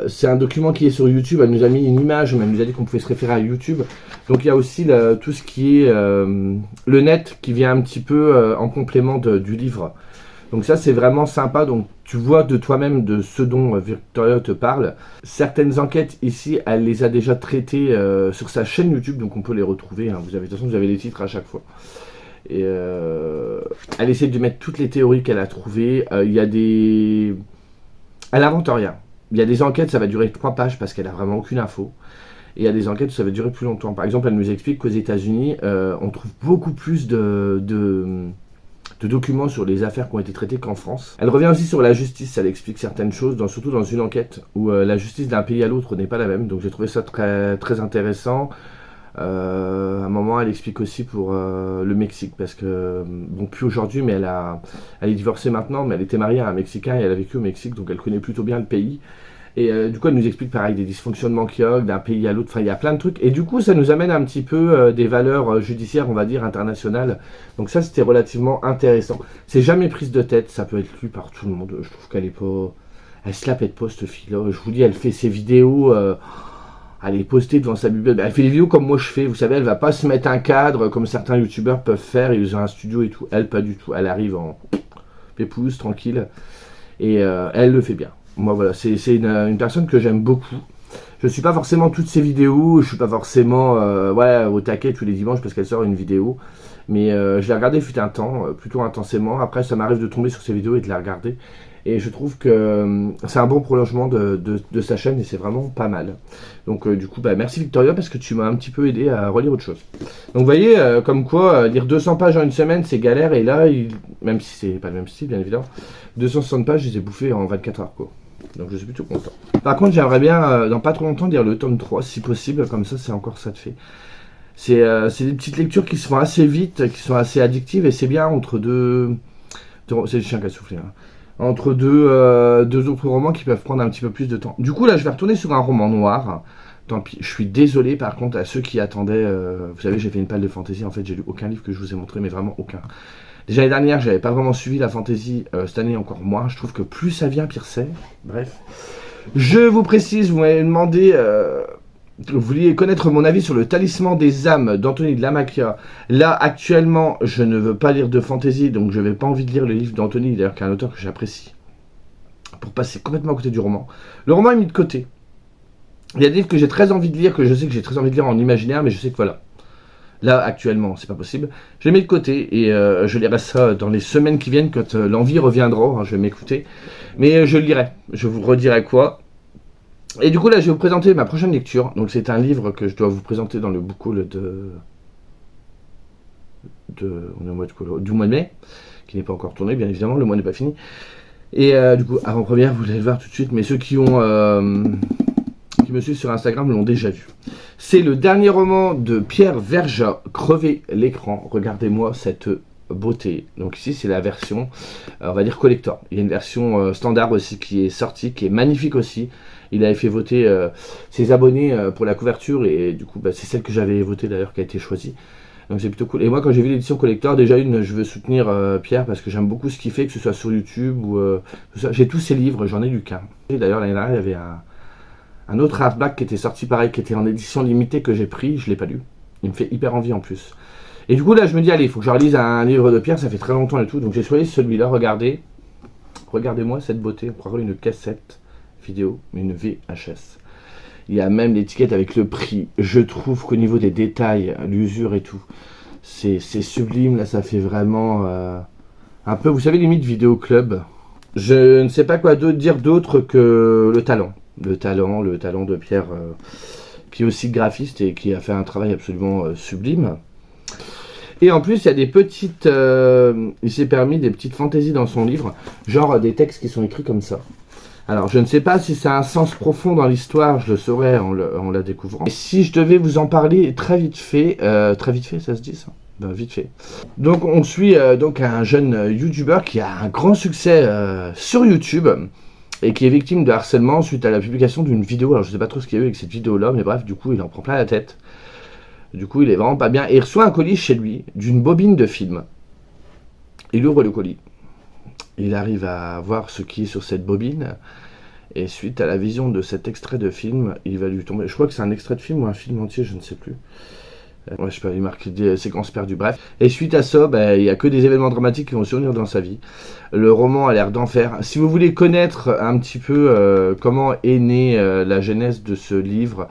c'est un document qui est sur YouTube, elle nous a mis une image, mais elle nous a dit qu'on pouvait se référer à YouTube. Donc il y a aussi tout ce qui est le net qui vient un petit peu en complément du livre. Donc ça c'est vraiment sympa, donc tu vois de toi-même de ce dont Victoria te parle. Certaines enquêtes ici, elle les a déjà traitées sur sa chaîne YouTube, donc on peut les retrouver, hein. De toute façon vous avez les titres à chaque fois. Et elle essaie de mettre toutes les théories qu'elle a trouvées. Il y a des... Elle invente rien. Il y a des enquêtes, ça va durer 3 pages parce qu'elle a vraiment aucune info. Et il y a des enquêtes où ça va durer plus longtemps. Par exemple, elle nous explique qu'aux États-Unis, on trouve beaucoup plus de documents sur les affaires qui ont été traitées qu'en France. Elle revient aussi sur la justice, elle explique certaines choses, surtout dans une enquête où la justice d'un pays à l'autre n'est pas la même. Donc j'ai trouvé ça très, très intéressant. À un moment, elle explique aussi pour le Mexique, parce que, bon, plus aujourd'hui, mais elle est divorcée maintenant, mais elle était mariée à un Mexicain et elle a vécu au Mexique, donc elle connaît plutôt bien le pays. Et du coup, elle nous explique pareil des dysfonctionnements qu'il y a d'un pays à l'autre. Enfin, il y a plein de trucs. Et du coup, ça nous amène un petit peu des valeurs judiciaires, on va dire, internationales. Donc ça, c'était relativement intéressant. C'est jamais prise de tête. Ça peut être lu par tout le monde. Je trouve qu'elle est pas... Elle se la pète pas, cette fille-là. Je vous dis, elle fait ses vidéos... Elle est postée devant sa bibliothèque. Elle fait des vidéos comme moi je fais. Vous savez, elle va pas se mettre un cadre comme certains youtubeurs peuvent faire. Ils ont un studio et tout. Elle, pas du tout. Elle arrive en pépouze, tranquille. Et elle le fait bien. Moi voilà, c'est une personne que j'aime beaucoup. Je suis pas forcément toutes ses vidéos, je suis pas forcément au taquet tous les dimanches parce qu'elle sort une vidéo. Mais je l'ai regardée fut un temps, plutôt intensément. Après ça m'arrive de tomber sur ses vidéos et de la regarder. Et je trouve que c'est un bon prolongement de sa chaîne et c'est vraiment pas mal. Donc du coup, merci Victoria parce que tu m'as un petit peu aidé à relire autre chose. Donc vous voyez, comme quoi, lire 200 pages en une semaine, c'est galère. Et là, même si c'est pas le même style, bien évidemment, 260 pages, je les ai bouffées en 24 heures, quoi. Donc je suis plutôt content. Par contre, j'aimerais bien, dans pas trop longtemps, lire le tome 3, si possible. Comme ça, c'est encore ça de fait. C'est des petites lectures qui se font assez vite, qui sont assez addictives. Et c'est bien entre deux... C'est le chien qui a soufflé, hein. Entre deux autres romans qui peuvent prendre un petit peu plus de temps. Du coup, là, je vais retourner sur un roman noir. Tant pis, je suis désolé par contre à ceux qui attendaient... vous savez, j'ai fait une palle de fantasy. En fait, j'ai lu aucun livre que je vous ai montré, mais vraiment aucun. Déjà l'année dernière, j'avais pas vraiment suivi la fantasy. Cette année, encore moins. Je trouve que plus ça vient, pire c'est. Bref. Je vous précise, vous m'avez demandé... vous vouliez connaître mon avis sur le talisman des âmes d'Anthony de la Macchia. Là, actuellement, je ne veux pas lire de fantasy, donc je n'avais pas envie de lire le livre d'Anthony, d'ailleurs, qui est un auteur que j'apprécie, pour passer complètement à côté du roman. Le roman est mis de côté. Il y a des livres que j'ai très envie de lire, que je sais que j'ai très envie de lire en imaginaire, mais je sais que voilà. Là, actuellement, c'est pas possible. Je l'ai mis de côté, et je lirai ça dans les semaines qui viennent, quand l'envie reviendra, hein, je vais m'écouter. Mais je le lirai. Je vous redirai quoi. Et du coup là je vais vous présenter ma prochaine lecture. Donc c'est un livre que je dois vous présenter dans le book haul du mois de mai, qui n'est pas encore tourné bien évidemment, le mois n'est pas fini. Et du coup avant-première, vous allez le voir tout de suite, mais ceux qui me suivent sur Instagram l'ont déjà vu. C'est le dernier roman de Pierre Verja, Crever l'écran. Regardez-moi cette beauté. Donc ici c'est la version on va dire collector. Il y a une version standard aussi qui est sortie, qui est magnifique aussi. Il avait fait voter ses abonnés pour la couverture et du coup c'est celle que j'avais votée d'ailleurs qui a été choisie. Donc c'est plutôt cool. Et moi quand j'ai vu l'édition collector, déjà je veux soutenir Pierre parce que j'aime beaucoup ce qu'il fait, que ce soit sur YouTube ou tout ça. J'ai tous ses livres, j'en ai lu qu'un. D'ailleurs l'année dernière il y avait un autre hardback qui était sorti pareil, qui était en édition limitée que j'ai pris, je l'ai pas lu. Il me fait hyper envie en plus. Et du coup là je me dis allez, il faut que je relise un livre de Pierre, ça fait très longtemps et tout. Donc j'ai choisi celui-là, regardez. Regardez-moi cette beauté, on croirait une cassette vidéo, une VHS. Il y a même l'étiquette avec le prix. Je trouve qu'au niveau des détails, l'usure et tout, c'est sublime. Là, ça fait vraiment un peu, vous savez, limite vidéo club. Je ne sais pas quoi dire d'autre que le talent. Le talent de Pierre, qui est aussi graphiste et qui a fait un travail absolument sublime. Et en plus, il y a des petites... il s'est permis des petites fantaisies dans son livre, genre des textes qui sont écrits comme ça. Alors, je ne sais pas si ça a un sens profond dans l'histoire, je le saurai en la découvrant. Et si je devais vous en parler très vite fait, ça se dit ça? Ben, vite fait. Donc, on suit donc un jeune YouTuber qui a un grand succès sur YouTube et qui est victime de harcèlement suite à la publication d'une vidéo. Alors, je ne sais pas trop ce qu'il y a eu avec cette vidéo-là, mais bref, du coup, il en prend plein la tête. Du coup, il est vraiment pas bien. Et il reçoit un colis chez lui d'une bobine de film. Il ouvre le colis. Il arrive à voir ce qui est sur cette bobine. Et suite à la vision de cet extrait de film, il va lui tomber... Je crois que c'est un extrait de film ou un film entier, je ne sais plus. Ouais, je sais pas, il marque des séquences perdues, bref. Et suite à ça, il n'y a que des événements dramatiques qui vont survenir dans sa vie. Le roman a l'air d'enfer. Si vous voulez connaître un petit peu comment est née la genèse de ce livre,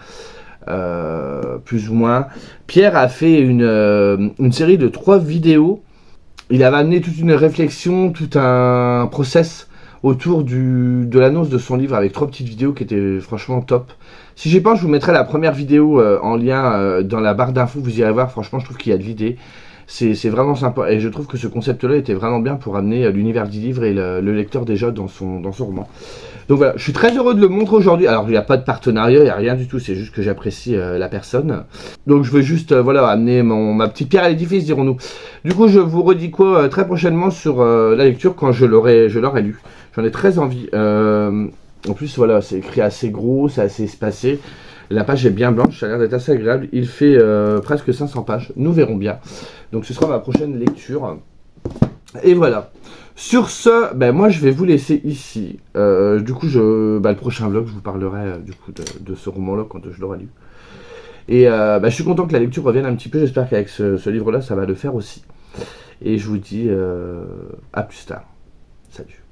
plus ou moins, Pierre a fait une série de 3 vidéos. Il avait amené toute une réflexion, tout un process autour de l'annonce de son livre avec 3 petites vidéos qui étaient franchement top. Si j'y pense, je vous mettrai la première vidéo en lien dans la barre d'infos, vous irez voir, franchement je trouve qu'il y a de l'idée. C'est vraiment sympa et je trouve que ce concept-là était vraiment bien pour amener l'univers du livre et le lecteur déjà dans son roman. Donc voilà, je suis très heureux de le montrer aujourd'hui. Alors il n'y a pas de partenariat, il n'y a rien du tout, c'est juste que j'apprécie la personne. Donc je veux juste voilà, amener ma petite pierre à l'édifice, dirons-nous. Du coup je vous redis quoi très prochainement sur la lecture quand je l'aurai lu. J'en ai très envie. En plus voilà, c'est écrit assez gros, c'est assez espacé. La page est bien blanche, ça a l'air d'être assez agréable. Il fait presque 500 pages, nous verrons bien. Donc ce sera ma prochaine lecture. Et voilà. Sur ce, moi je vais vous laisser ici. Du coup, le prochain vlog, je vous parlerai du coup de ce roman-là quand je l'aurai lu. Et je suis content que la lecture revienne un petit peu. J'espère qu'avec ce livre-là, ça va le faire aussi. Et je vous dis à plus tard. Salut.